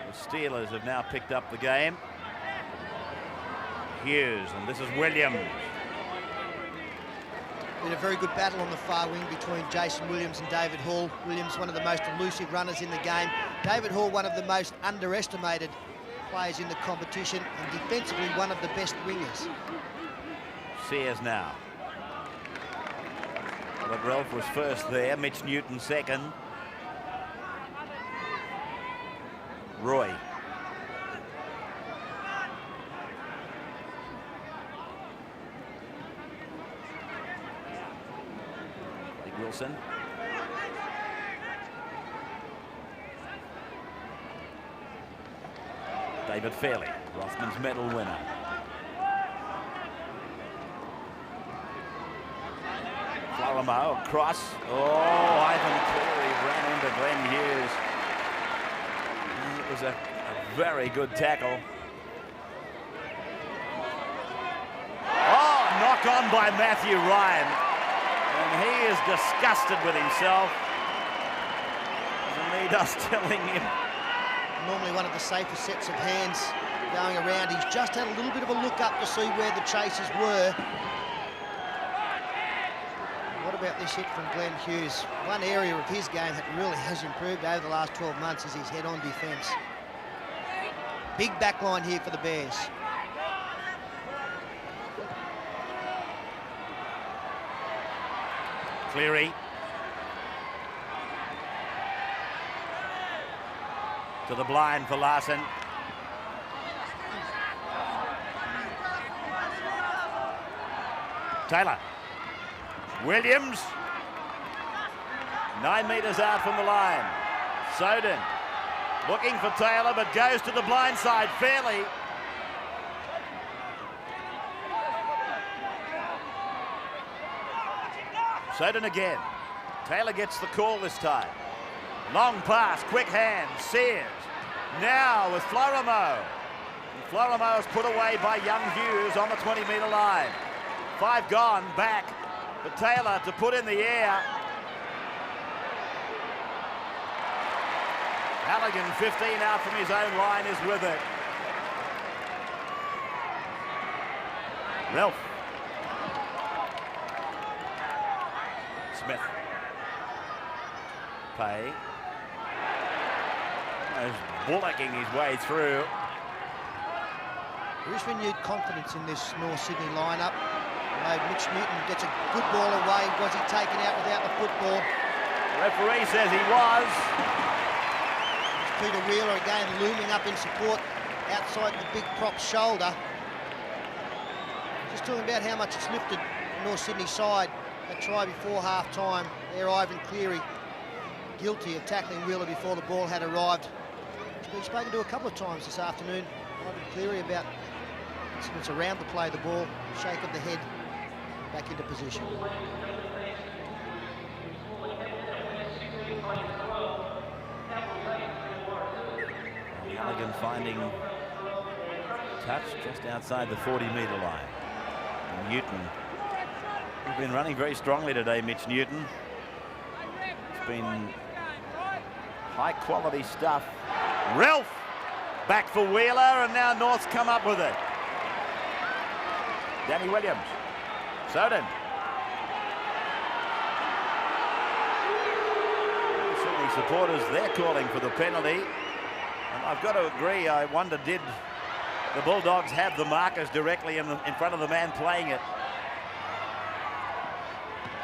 A: The Steelers have now picked up the game. Hughes, and this is Williams.
C: Been a very good battle on the far wing between Jason Williams and David Hall. Williams, one of the most elusive runners in the game. David Hall, one of the most underestimated players in the competition, and defensively one of the best wingers.
A: Sears now. But Ralph was first there, Mitch Newton second. Roy. Craig Wilson. David Fairley, Rothman's medal winner. Florimo across. Oh, Ivan Cleary ran into Glenn Hughes. It was a very good tackle. Oh, knock on by Matthew Ryan. And he is disgusted with himself. And he does telling him.
C: Normally one of the safest sets of hands going around. He's just had a little bit of a look up to see where the chasers were. What about this hit from Glenn Hughes? One area of his game that really has improved over the last 12 months is his head-on defence. Big back line here for the Bears.
A: Cleary. To the blind for Larson. Taylor. Williams. 9 metres out from the line. Soden looking for Taylor, but goes to the blind side fairly. Soden again. Taylor gets the call this time. Long pass, quick hand, Sears. Now with Florimo. Florimo is put away by Young Hughes on the 20-metre line. 5 gone, back for Taylor to put in the air. Halligan, 15 out from his own line, is with it. Ralph. Smith. Pay. He's bullocking his way through.
C: There is renewed confidence in this North Sydney lineup. Mitch Newton gets a good ball away. Was he taken out without the football?
A: The referee says he was.
C: Peter Wheeler again looming up in support outside the big prop shoulder. Just talking about how much it's lifted the North Sydney side. That try before half-time. There, Ivan Cleary guilty of tackling Wheeler before the ball had arrived. He's been spoken to a couple of times this afternoon, Ivan Cleary, about incidents around the play of the ball, shake of the head, back into position.
A: Halligan finding touch just outside the 40-metre line. And Newton, who's been running very strongly today, Mitch Newton. It's been high-quality stuff. Ralph back for Wheeler, and now North's come up with it. Danny Williams. Soden. Certainly supporters, they're calling for the penalty. And I've got to agree, I wonder, did the Bulldogs have the markers directly in front of the man playing it?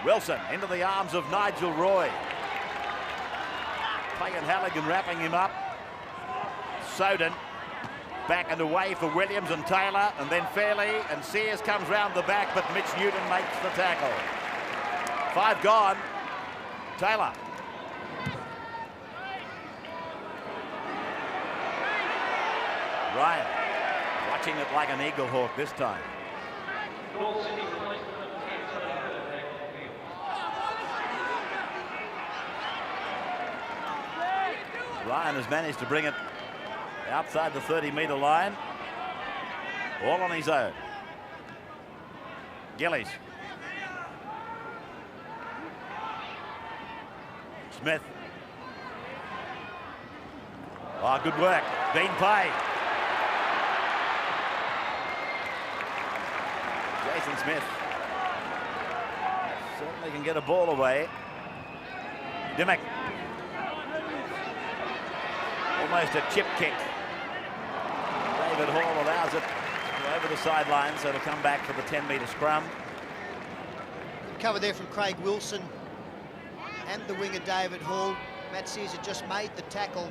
A: Wilson into the arms of Nigel Roy. Payne Halligan wrapping him up. Soden back and away for Williams and Taylor, and then Fairley, and Sears comes round the back, but Mitch Newton makes the tackle. 5 gone. Taylor. Ryan watching it like an eagle hawk this time. Ryan has managed to bring it outside the 30-metre line, all on his own. Gillies. Smith. Oh, good work. Dean Pay. Jason Smith certainly can get a ball away. Dimmock. Almost a chip kick. David Hall allows it to go over the sideline, so it'll come back for the 10-metre scrum.
C: Good cover there from Craig Wilson and the winger David Hall. Matt Sears had just made the tackle.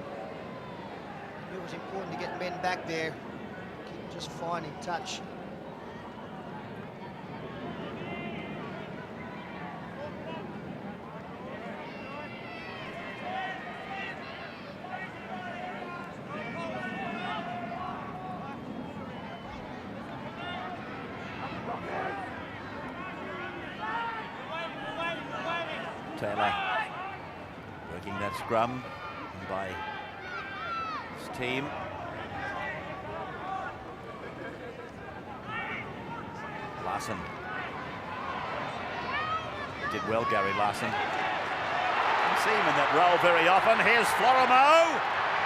C: It was important to get men back there. Keep just finding touch.
A: Taylor working that scrum by his team. Larson. Did well, Gary Larson. Didn't see him in that role very often. Here's Florimo.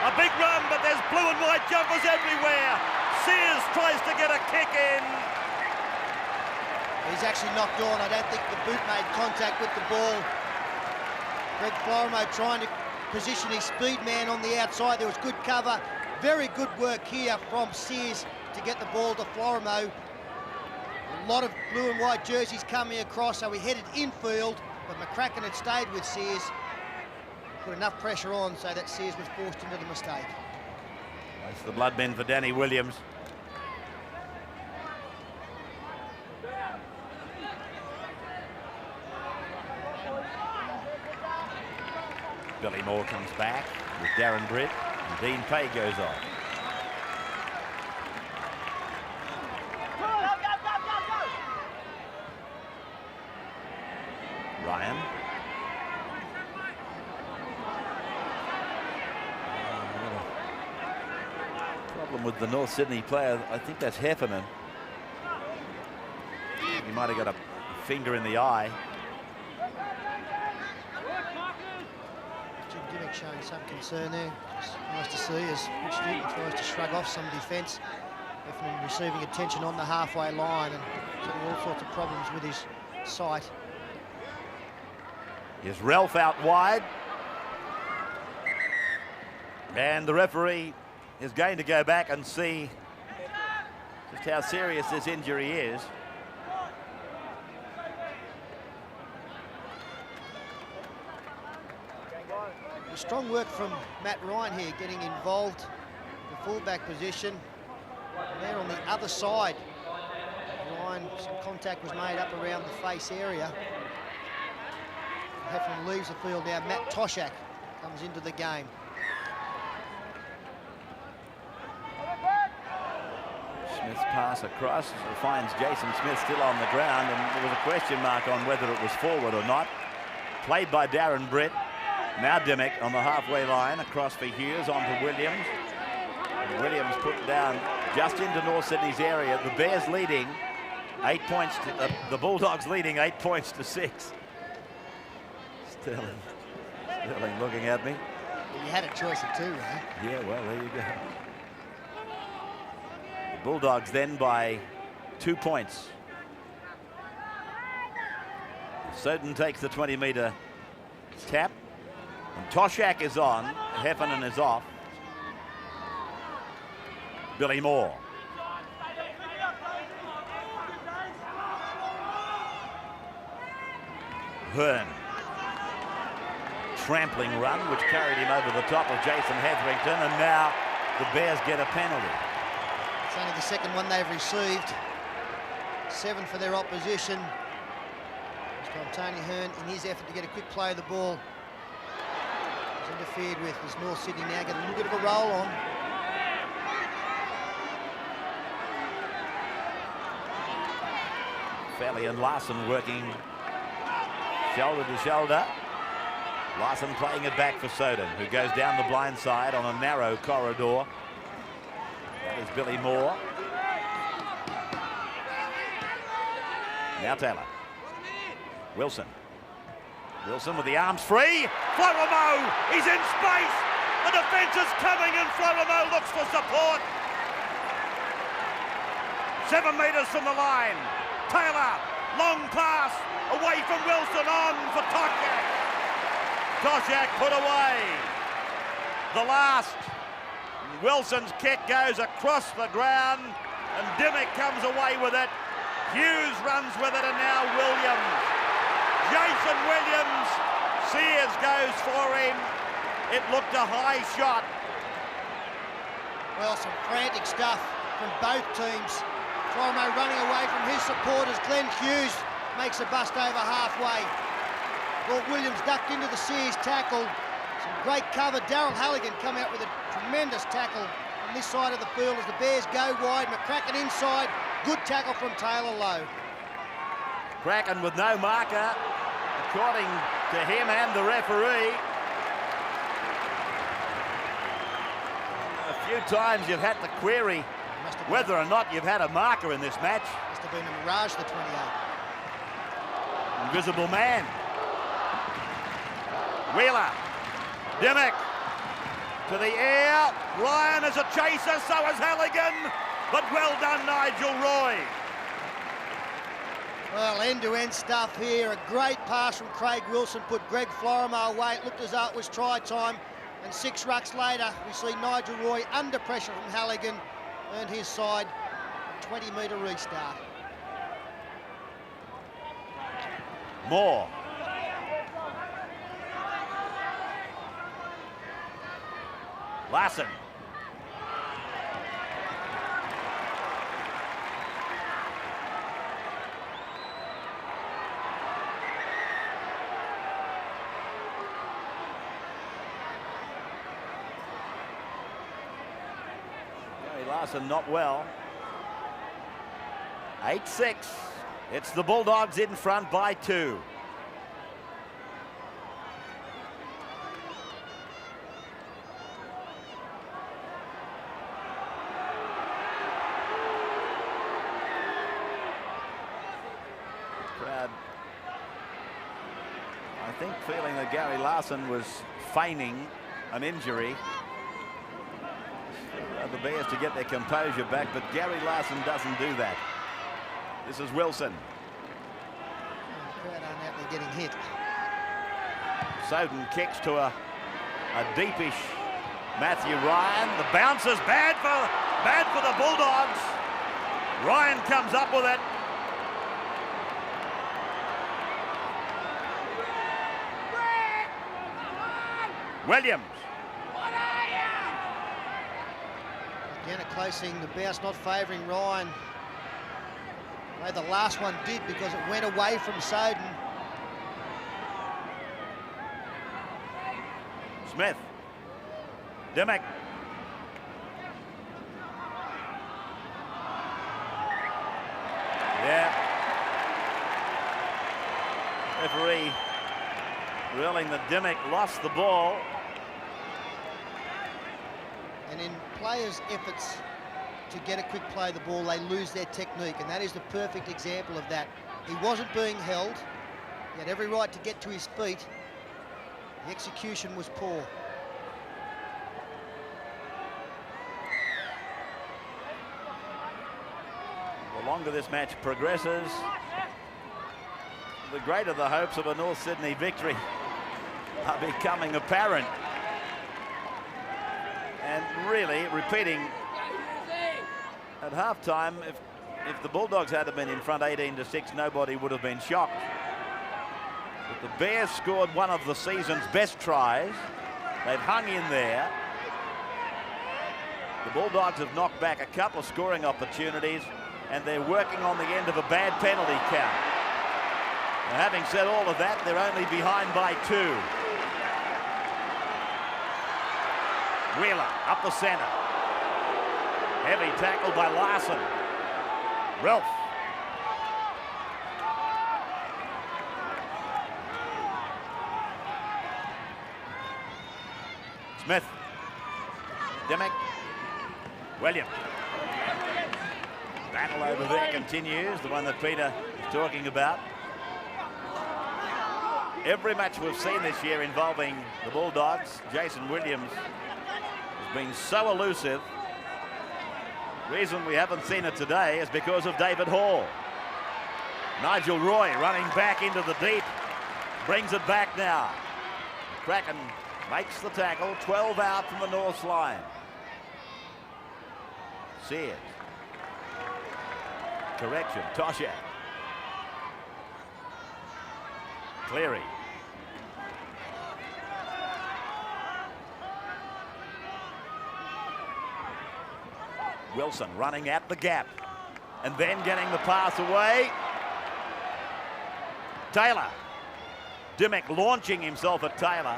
A: A big run, but there's blue and white jumpers everywhere. Sears tries to get a kick in.
C: He's actually knocked on. I don't think the boot made contact with the ball. Greg Florimo trying to position his speed man on the outside. There was good cover. Very good work here from Sears to get the ball to Florimo. A lot of blue and white jerseys coming across, so we headed infield, but McCracken had stayed with Sears. Put enough pressure on so that Sears was forced into the mistake.
A: That's the blood bin for Danny Williams. Billy Moore comes back with Darren Britt, and Dean Pay goes off. Ryan. Problem with the North Sydney player. I think that's Heffernan. He might have got a finger in the eye.
C: Jim Dimmock showing some concern there. It's nice to see as Rich Newton tries to shrug off some defence. Heffernan receiving attention on the halfway line and getting all sorts of problems with his sight.
A: Here's Ralph out wide. And the referee is going to go back and see just how serious this injury is.
C: Strong work from Matt Ryan here, getting involved in the fullback position. And there on the other side, Ryan, some contact was made up around the face area. Heffernan leaves the field now. Matt Toshak comes into the game.
A: Smith's pass across finds Jason Smith still on the ground, and there was a question mark on whether it was forward or not. Played by Darren Britt. Now Dimmock on the halfway line, across for Hughes, on to Williams. And Williams put down just into North Sydney's area. The Bears leading 8 points to the Bulldogs leading 8 points to 6. Sterling looking at me.
C: Well, you had a choice of two, right?
A: Yeah, well, there you go. The Bulldogs then by 2 points. Soden takes the 20-metre tap. And Toshak is on. Heffernan is off. Billy Moore. Hearn. Trampling run, which carried him over the top of Jason Hetherington, and now the Bears get a penalty.
C: It's only the second one they've received. 7 for their opposition. This time Tony Hearn, in his effort to get a quick play of the ball, was interfered with as North Sydney now get a little bit of a roll on.
A: Fairley and Larson working shoulder to shoulder. Larson playing it back for Soden, who goes down the blind side on a narrow corridor. That is Billy Moore. Now Taylor. Wilson. Wilson with the arms free. Florimo, he's in space. The defence is coming and Florimo looks for support. 7 metres from the line. Taylor, long pass, away from Wilson, on for Toshak. Toshak put away. The last. Wilson's kick goes across the ground and Dimmock comes away with it. Hughes runs with it, and now Williams. Jason Williams. Sears goes for him. It looked a high shot.
C: Well, some frantic stuff from both teams. Florimo running away from his supporters. Glenn Hughes makes a bust over halfway. Well, Williams ducked into the Sears tackle. Some great cover. Darryl Halligan come out with a tremendous tackle on this side of the field as the Bears go wide. McCracken inside. Good tackle from Taylor Lowe.
A: Kraken with no marker, according to him and the referee. A few times you've had to query whether or not you've had a marker in this match.
C: Must have been a mirage, the 28.
A: Invisible man. Wheeler. Dimmock. To the air. Ryan is a chaser, so is Halligan. But well done, Nigel Roy.
C: Well, end-to-end stuff here. A great pass from Craig Wilson put Greg Florimo away. It looked as though it was try time. And 6 rucks later, we see Nigel Roy under pressure from Halligan. Earned his side. 20-metre restart.
A: Moore. Larson. Larson not well. 8-6. It's the Bulldogs in front by 2. Crowd, I think, feeling that Gary Larson was feigning an injury. The Bears to get their composure back, but Gary Larson doesn't do that. This is Wilson.
C: The crowd aren't out there getting hit.
A: Soden kicks to a deepish Matthew Ryan. The bounce is bad for the Bulldogs. Ryan comes up with it. Williams.
C: Again, a close thing. The bounce not favouring Ryan. Well, the last one did because it went away from Soden.
A: Smith. Dimmock. Yeah. Referee ruling that Dimmock lost the ball.
C: And in players' efforts to get a quick play of the ball, they lose their technique, and that is the perfect example of that. He wasn't being held. He had every right to get to his feet. The execution was poor.
A: The longer this match progresses, the greater the hopes of a North Sydney victory are becoming apparent. And really, repeating, at halftime, if the Bulldogs had been in front 18-6, nobody would have been shocked. But the Bears scored one of the season's best tries. They've hung in there. The Bulldogs have knocked back a couple of scoring opportunities, and they're working on the end of a bad penalty count. And having said all of that, they're only behind by 2. Wheeler up the centre. Heavy tackle by Larson. Ralph. Smith. Dimmock. Williams. Battle over there continues, the one that Peter is talking about. Every match we've seen this year involving the Bulldogs, Jason Williams has been so elusive. Reason we haven't seen it today is because of David Hall. Nigel Roy running back into the deep, brings it back now. Kraken makes the tackle, 12 out from the North's line. Sears. Correction, Toshak. Cleary. Wilson running at the gap and then getting the pass away. Taylor. Dimmock launching himself at Taylor.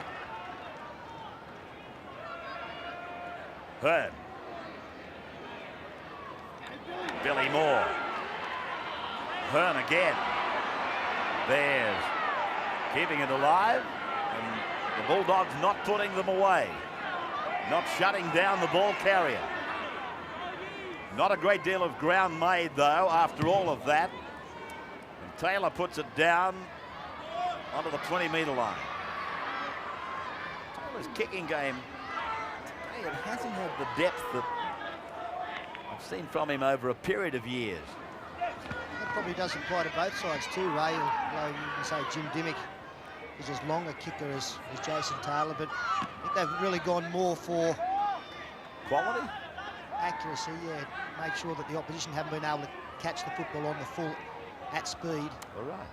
A: Hearn. Billy Moore. Hearn again. Bears keeping it alive, and the Bulldogs not putting them away. Not shutting down the ball carrier. Not a great deal of ground made, though, after all of that. And Taylor puts it down onto the 20-metre line. Taylor's kicking game, it hasn't had the depth that I've seen from him over a period of years.
C: That probably does apply to both sides too, Ray. Although you can say Jim Dimmock is as long a kicker as Jason Taylor, but I think they've really gone more for
A: Quality?
C: accuracy, yeah. Make sure that the opposition haven't been able to catch the football on the full at speed.
A: All right.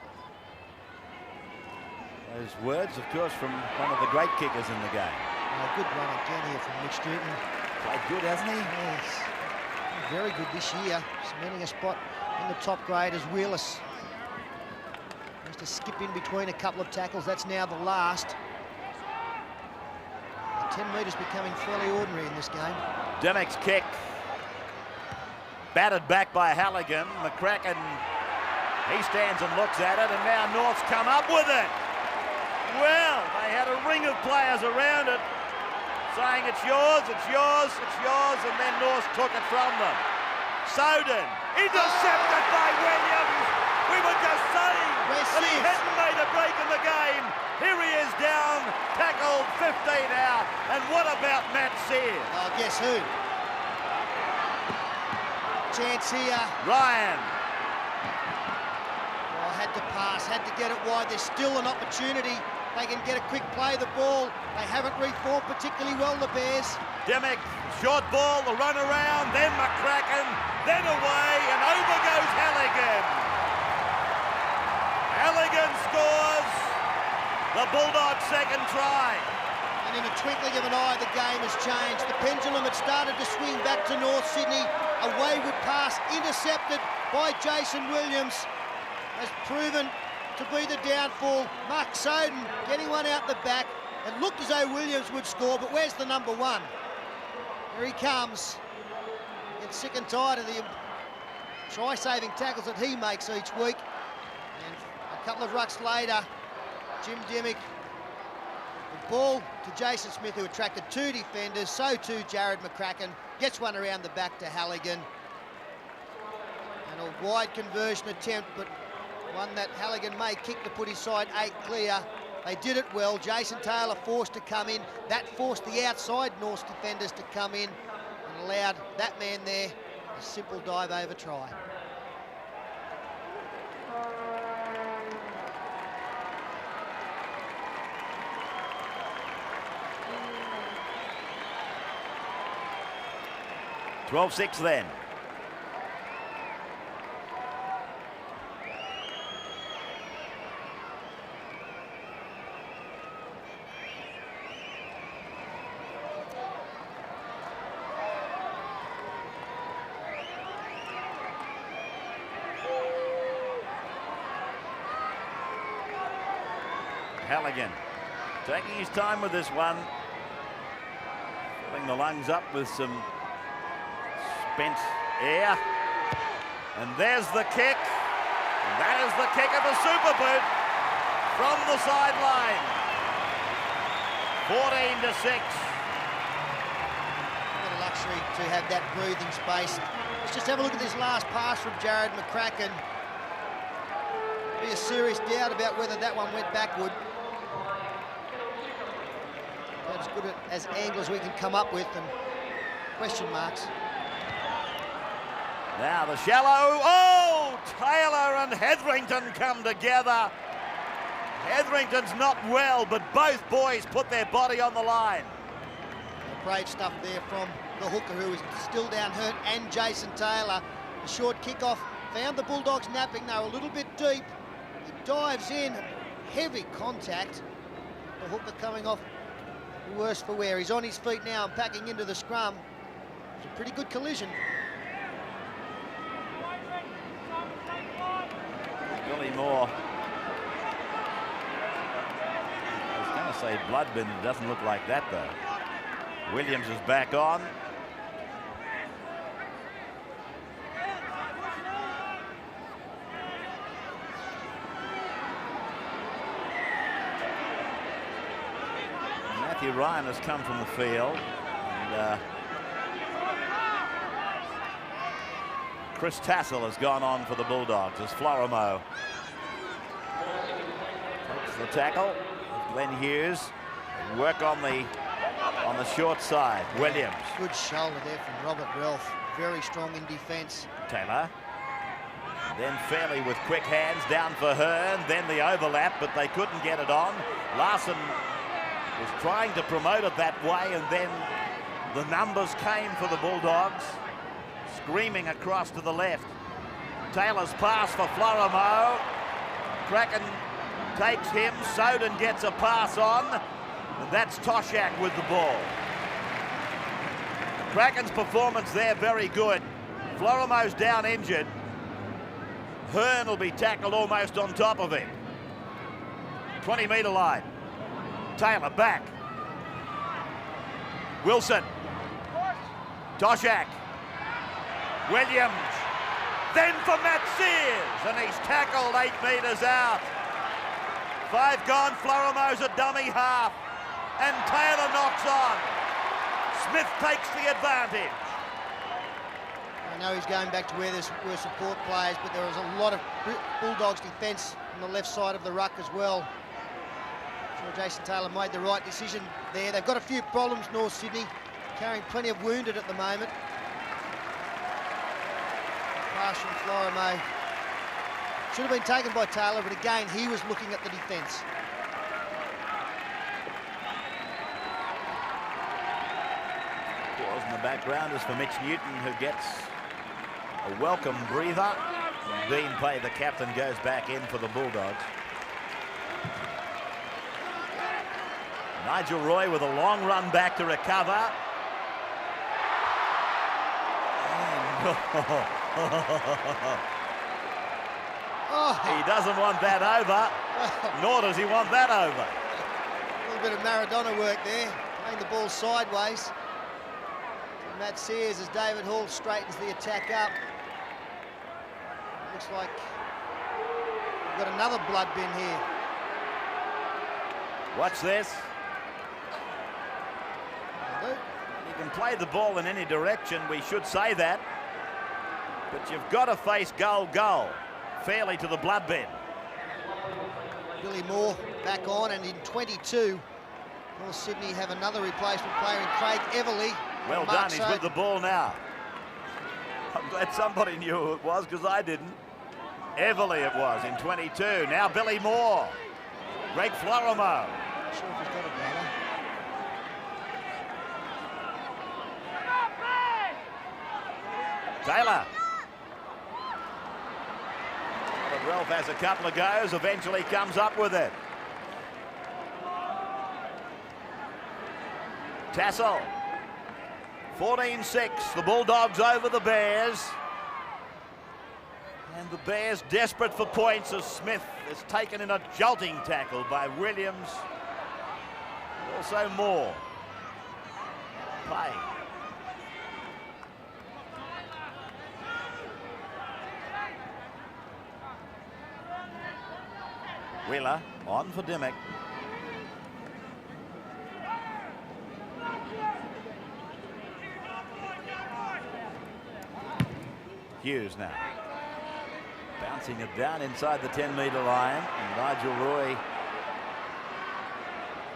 A: Those words, of course, from one of the great kickers in the game.
C: Good run again here from Nick Stewart.
A: Played good, hasn't he?
C: Yes. Very good this year. Cementing a spot in the top grade as Wheelis. Has to skip in between a couple of tackles. That's now the last. The 10 metres becoming fairly ordinary in this game.
A: Dimmock's kick. Batted back by Halligan. McCracken, he stands and looks at it, and now North's come up with it. Well, they had a ring of players around it, saying it's yours, it's yours, it's yours, and then North took it from them. Soden, intercepted by Williams. We were just saying 15 out. And what about Matt Sears?
C: Oh, guess who? Chance here.
A: Ryan.
C: Oh, had to pass, had to get it wide. There's still an opportunity. They can get a quick play of the ball. They haven't reformed particularly well, the Bears.
A: Dimick, short ball, the run around, then McCracken, then away, and over goes Halligan. Halligan scores the Bulldogs' second try.
C: And in a twinkling of an eye, the game has changed. The pendulum had started to swing back to North Sydney. A wayward pass intercepted by Jason Williams has proven to be the downfall. Mark Soden getting one out the back. It looked as though Williams would score, but where's the number one? Here he comes. Gets sick and tired of the try-saving tackles that he makes each week. And a couple of rucks later, Jim Dimick, the ball to Jason Smith, who attracted two defenders, so too Jared McCracken, gets one around the back to Halligan. And a wide conversion attempt, but one that Halligan may kick to put his side 8 clear. They did it well. Jason Taylor forced to come in. That forced the outside North's defenders to come in and allowed that man there a simple dive over try.
A: (12-6) then. Halligan taking his time with this one, filling the lungs up with some spent air. And there's the kick. And that is the kick of the super boot from the sideline. 14-6.
C: What a luxury to have that breathing space. Let's just have a look at this last pass from Jared McCracken. Be a serious doubt about whether that one went backward. That's as good as angles we can come up with, and question marks.
A: Now the shallow. Oh, Taylor and Hetherington come together. Hetherington's not well, but both boys put their body on the line.
C: Brave stuff there from the hooker, who is still down hurt, and Jason Taylor. The short kickoff found the Bulldogs napping. They were a little bit deep. He dives in, heavy contact. The hooker coming off worse for wear. He's on his feet now and packing into the scrum. It's a pretty good collision.
A: Billy Moore. I was going to say bloodbin. It doesn't look like that though. Williams is back on. Matthew Ryan has come from the field. And, Chris Tassel has gone on for the Bulldogs as Florimo takes the tackle. Glenn Hughes work on the short side. Williams.
C: Good shoulder there from Robert Ralph. Very strong in defence.
A: Taylor. Then Fairley with quick hands down for Hearn. Then the overlap, but they couldn't get it on. Larson was trying to promote it that way, and then the numbers came for the Bulldogs. Screaming across to the left. Taylor's pass for Florimo. Kraken takes him. Soden gets a pass on. And that's Toshak with the ball. Kraken's performance there very good. Florimo's down injured. Hearn will be tackled almost on top of him. 20-metre line. Taylor back. Wilson. Toshak. Williams, then for Matt Sears, and he's tackled 8 metres out. 5 gone, Florimo's a dummy half, and Taylor knocks on. Smith takes the advantage.
C: I know he's going back to where there were support players, but there was a lot of Bulldogs defence on the left side of the ruck as well. Sure, Jason Taylor made the right decision there. They've got a few problems, North Sydney, carrying plenty of wounded at the moment. Pass from Florimo. Should have been taken by Taylor, but again, he was looking at the defence.
A: Applause in the background is for Mitch Newton, who gets a welcome breather. Dean Pay, the captain, goes back in for the Bulldogs. Nigel Roy with a long run back to recover. He doesn't want that over, nor does he want that over.
C: A little bit of Maradona work there, playing the ball sideways. And Matt Sears as David Hall straightens the attack up. Looks like we've got another blood bin here.
A: Watch this. You can play the ball in any direction, we should say that. But you've got to face goal fairly to the blood bin.
C: Billy Moore back on, and in 22, North Sydney have another replacement player in Craig Everly.
A: Well done, he's with the ball now. I'm glad somebody knew who it was, because I didn't. Everly it was in 22. Now Billy Moore. Greg Florimo.
C: Not sure if he's got a brother.
A: Taylor. But Ralph has a couple of goes, eventually comes up with it. Tassel. 14-6, the Bulldogs over the Bears. And the Bears desperate for points as Smith is taken in a jolting tackle by Williams. And also Moore. Pay. Wheeler on for Dimmock. Hughes now. Bouncing it down inside the 10-metre line. And Nigel Roy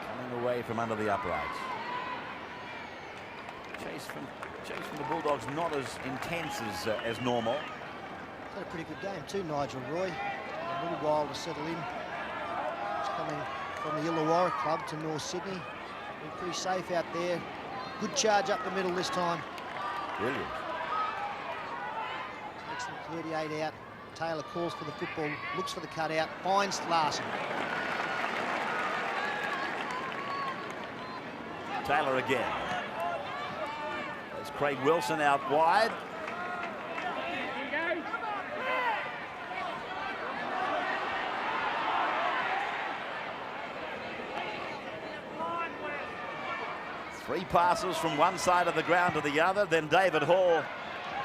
A: coming away from under the uprights. Chase from the Bulldogs not as intense as normal.
C: Had a pretty good game too, Nigel Roy. A little while to settle in. He's coming from the Illawarra club to North Sydney. Been pretty safe out there. Good charge up the middle this time.
A: Brilliant.
C: Excellent 38 out. Taylor calls for the football, looks for the cutout, finds Larson.
A: Taylor again. There's Craig Wilson out wide. Three passes from one side of the ground to the other. Then David Hall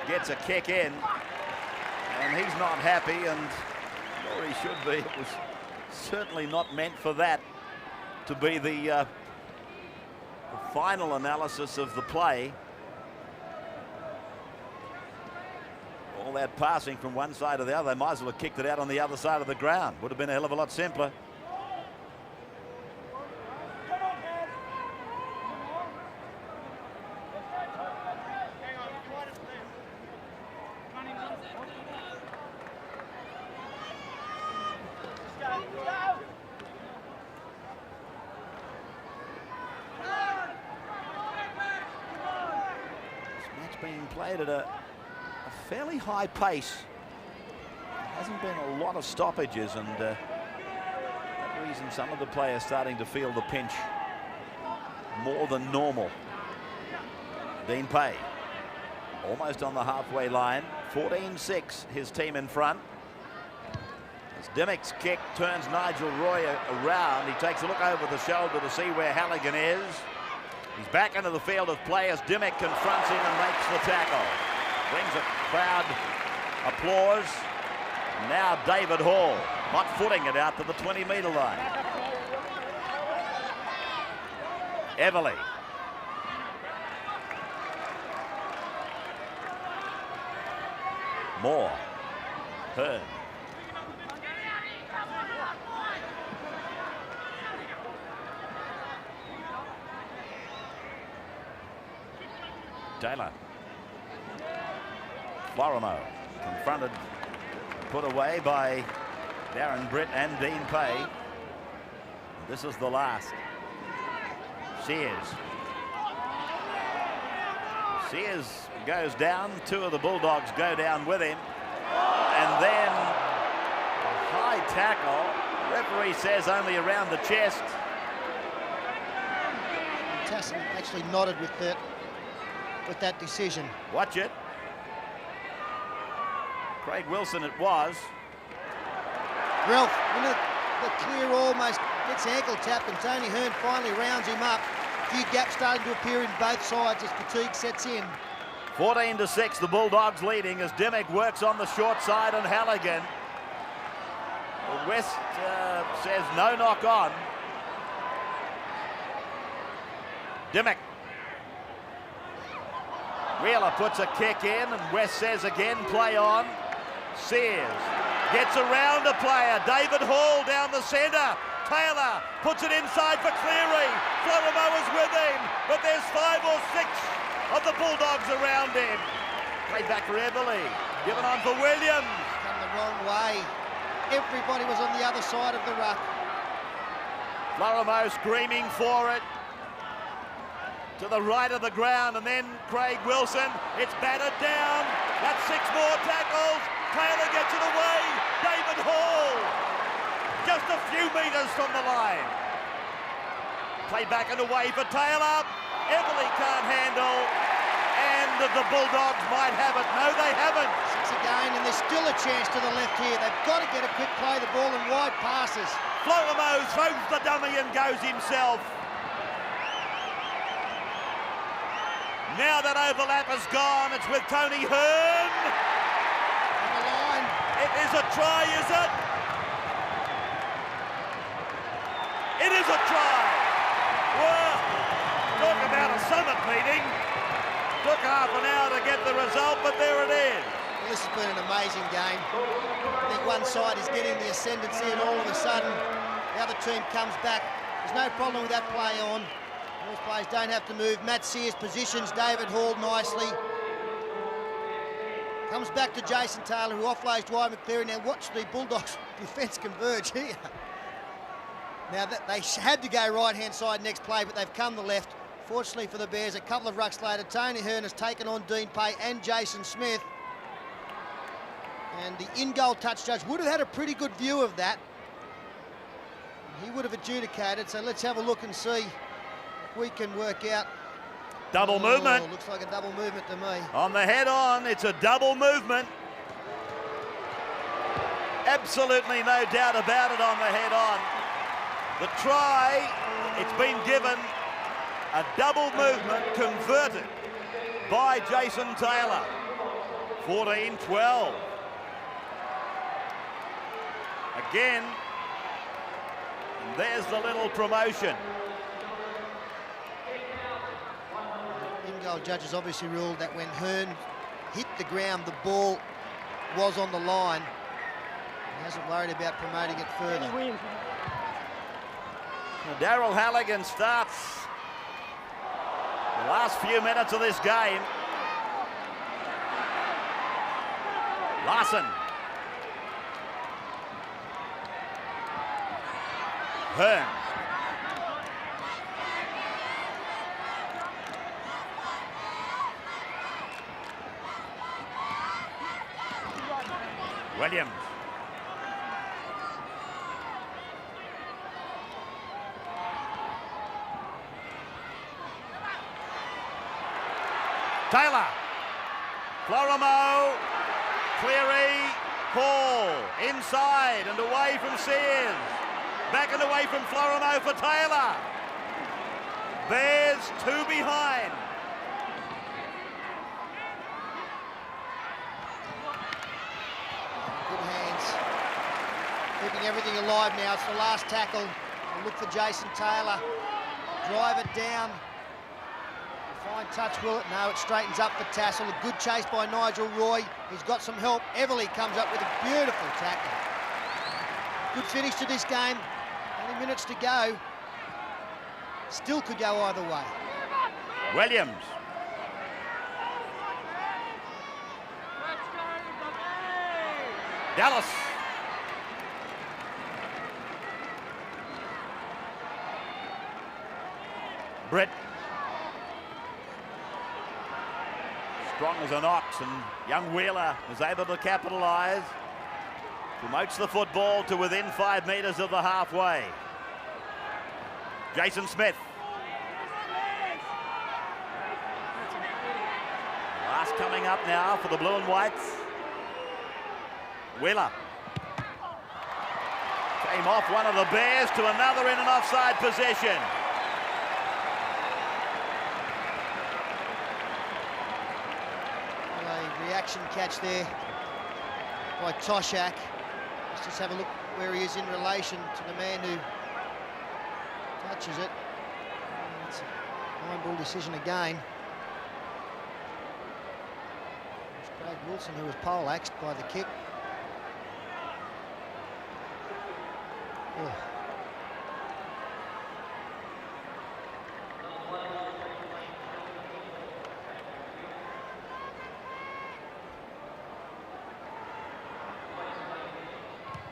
A: gets a kick in. And he's not happy, and nor he should be. It was certainly not meant for that to be the final analysis of the play. All that passing from one side to the other, they might as well have kicked it out on the other side of the ground. Would have been a hell of a lot simpler. Being played at a fairly high pace. There hasn't been a lot of stoppages, and that reason some of the players starting to feel the pinch more than normal. Dean Pay almost on the halfway line. 14-6, his team in front. As Dimmock's kick turns Nigel Roy around, he takes a look over the shoulder to see where Halligan is. He's back into the field of play as Dimmock confronts him and makes the tackle. Brings a crowd applause. Now David Hall hot footing it out to the 20-metre line. Everly. Moore. Hearn. Taylor. Florimo confronted, put away by Darren Britt and Dean Pay. This is the last. Sears. Sears goes down. Two of the Bulldogs go down with him. And then a high tackle. Referee says only around the chest.
C: Tassin actually nodded with that decision.
A: Watch it. Craig Wilson it was.
C: Ralph, the clear almost gets ankle tapped, and Tony Hearn finally rounds him up. A few gaps starting to appear in both sides as fatigue sets in.
A: 14-6, the Bulldogs leading as Dimmick works on the short side and Halligan. West says no knock on. Dimmick. Wheeler puts a kick in and West says again play on. Sears gets around a player. David Hall down the centre. Taylor puts it inside for Cleary. Florimo is with him, but there's 5 or 6 of the Bulldogs around him. Played back for Everly. Given on for Williams.
C: Come the wrong way. Everybody was on the other side of the ruck.
A: Florimo screaming for it. To the right of the ground, and then Craig Wilson. It's battered down. That's 6 more tackles. Taylor gets it away. David Hall. Just a few metres from the line. Played back and away for Taylor. Everly can't handle. And the Bulldogs might have it. No, they haven't.
C: 6 again, and there's still a chance to the left here. They've got to get a quick play the ball in wide passes.
A: Florimo throws the dummy and goes himself. Now that overlap is gone. It's with Tony Hearn.
C: On the line.
A: It is a try, is it? It is a try. Well, talk about a summit meeting. Took half an hour to get the result, but there it is.
C: Well, this has been an amazing game. I think one side is getting the ascendancy, and all of a sudden the other team comes back. There's no problem with that play on. Those players don't have to move. Matt Sears positions David Hall nicely. Comes back to Jason Taylor, who offloads Dwight McCleary. Now watch the Bulldogs defence converge here. Now that they had to go right-hand side next play, but they've come the left. Fortunately for the Bears, a couple of rucks later, Tony Hearn has taken on Dean Pay and Jason Smith. And the in-goal touch judge would have had a pretty good view of that. He would have adjudicated, so let's have a look and see. We can work out.
A: Double movement.
C: Looks like a double movement to me.
A: On the head on, it's a double movement. Absolutely no doubt about it on the head on. The try, it's been given a double movement converted by Jason Taylor. 14-12. Again, and there's the little promotion.
C: In-goal judges obviously ruled that when Hearn hit the ground, the ball was on the line. He hasn't worried about promoting it further.
A: Daryl Halligan starts the last few minutes of this game. Larson. Hearn. Williams. Taylor. Florimo. Cleary. Hall. Inside and away from Sears. Back and away from Florimo for Taylor. Bears 2 behind.
C: Good hands. Keeping everything alive now. It's the last tackle. We'll look for Jason Taylor. Drive it down. Fine touch, will it? No, it straightens up the tassel. A good chase by Nigel Roy. He's got some help. Everly comes up with a beautiful tackle. Good finish to this game. Only minutes to go. Still could go either way.
A: Williams. Dallas. Britt. Strong as an ox, and young Wheeler is able to capitalise. Promotes the football to within 5 metres of the halfway. Jason Smith. Last coming up now for the blue and whites. Wheeler. Came off one of the Bears to another in an offside possession.
C: A reaction catch there by Toshak. Let's just have a look where he is in relation to the man who touches it. It's a nine ball decision again. It's Craig Wilson who was poleaxed by the kick. Oh.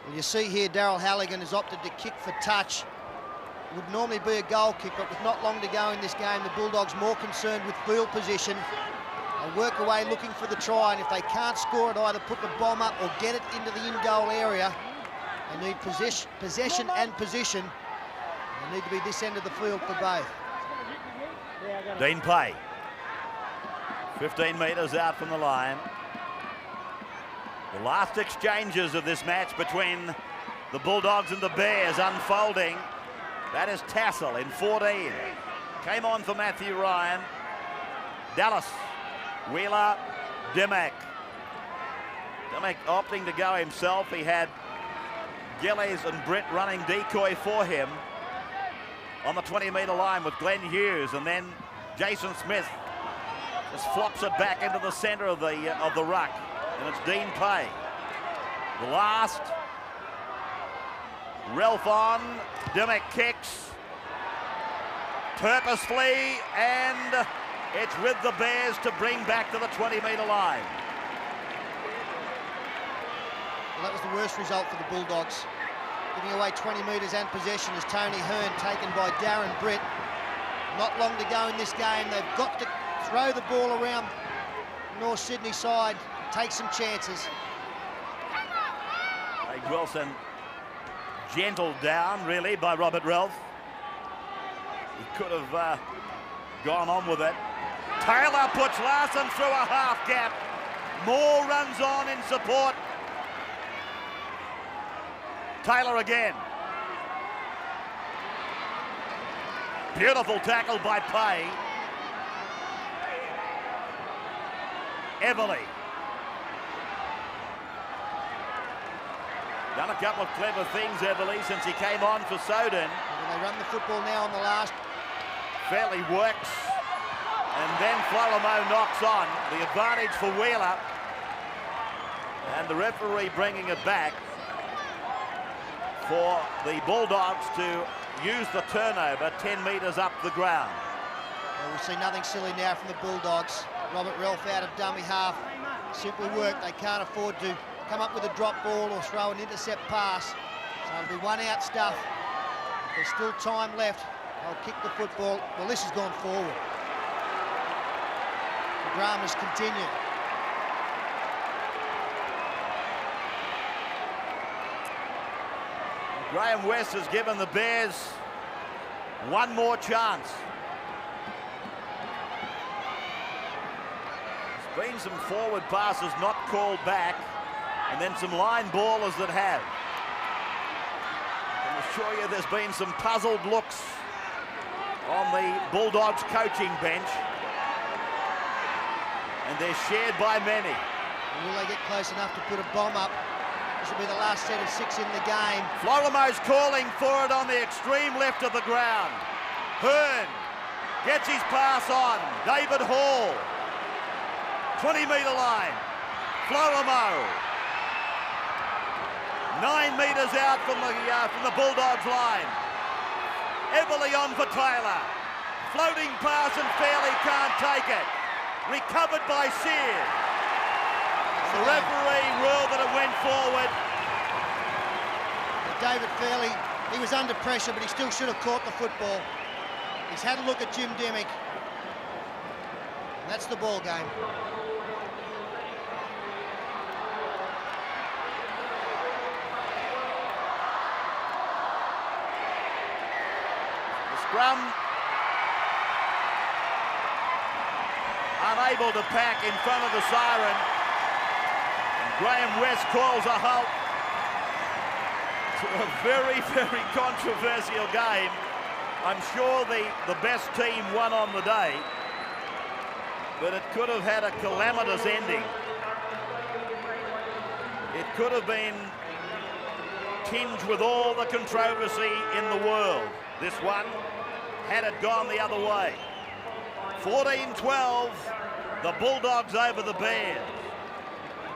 C: Well, you see here Daryl Halligan has opted to kick for touch. It would normally be a goal kick, but with not long to go in this game, the Bulldogs more concerned with field position. They'll work away looking for the try, and if they can't score it, either put the bomb up or get it into the in-goal area. They need possession and position. They need to be this end of the field for both.
A: Dean Pay. 15 metres out from the line. The last exchanges of this match between the Bulldogs and the Bears unfolding. That is Tassel in 14. Came on for Matthew Ryan. Dallas, Wheeler, Dimmack. Dimmack opting to go himself. He had Gillies and Britt running decoy for him on the 20-metre line with Glenn Hughes, and then Jason Smith just flops it back into the centre of the ruck. And it's Dean Pay. The last. Ralph on. Dimmack kicks. Purposefully. And it's with the Bears to bring back to the 20-metre line.
C: Well, that was the worst result for the Bulldogs. Giving away 20 metres and possession is Tony Hearn, taken by Darren Britt. Not long to go in this game. They've got to throw the ball around North Sydney side. Take some chances.
A: Craig Wilson gentled down, really, by Robert Ralph. He could have gone on with it. Taylor puts Larson through a half gap. Moore runs on in support. Taylor again. Beautiful tackle by Pay. Everly. Done a couple of clever things, Everly, since he came on for Soden.
C: They run the football now on the last.
A: Fairly works. And then Florimo knocks on. The advantage for Wheeler. And the referee bringing it back for the Bulldogs to use the turnover 10 metres up the ground.
C: Well, we'll see nothing silly now from the Bulldogs. Robert Ralph out of dummy half. Simple work. They can't afford to come up with a drop ball or throw an intercept pass. So it'll be one out stuff. There's still time left. They'll kick the football. Well, this has gone forward. The dramas continue.
A: Graham West has given the Bears one more chance. There's been some forward passes not called back, and then some line ballers that have. I can assure you there's been some puzzled looks on the Bulldogs coaching bench, and they're shared by many.
C: Will they get close enough to put a bomb up? This will be the last set of 6 in the game.
A: Florimo's calling for it on the extreme left of the ground. Hearn gets his pass on. David Hall. 20-metre line. Florimo. 9 metres out from the Bulldogs line. Everly on for Taylor. Floating pass and Fairley can't take it. Recovered by Sears.
C: the
A: The
C: game.
A: referee ruled that it went forward.
C: David Fairley, he was under pressure, but he still should have caught the football. He's had a look at Jim Demick. That's the ball game.
A: The scrum unable to pack in front of the siren. And Graham West calls a halt to a very, very controversial game. I'm sure the best team won on the day, but it could have had a calamitous ending. It could have been tinged with all the controversy in the world, this one, had it gone the other way. 14-12, the Bulldogs over the Bears.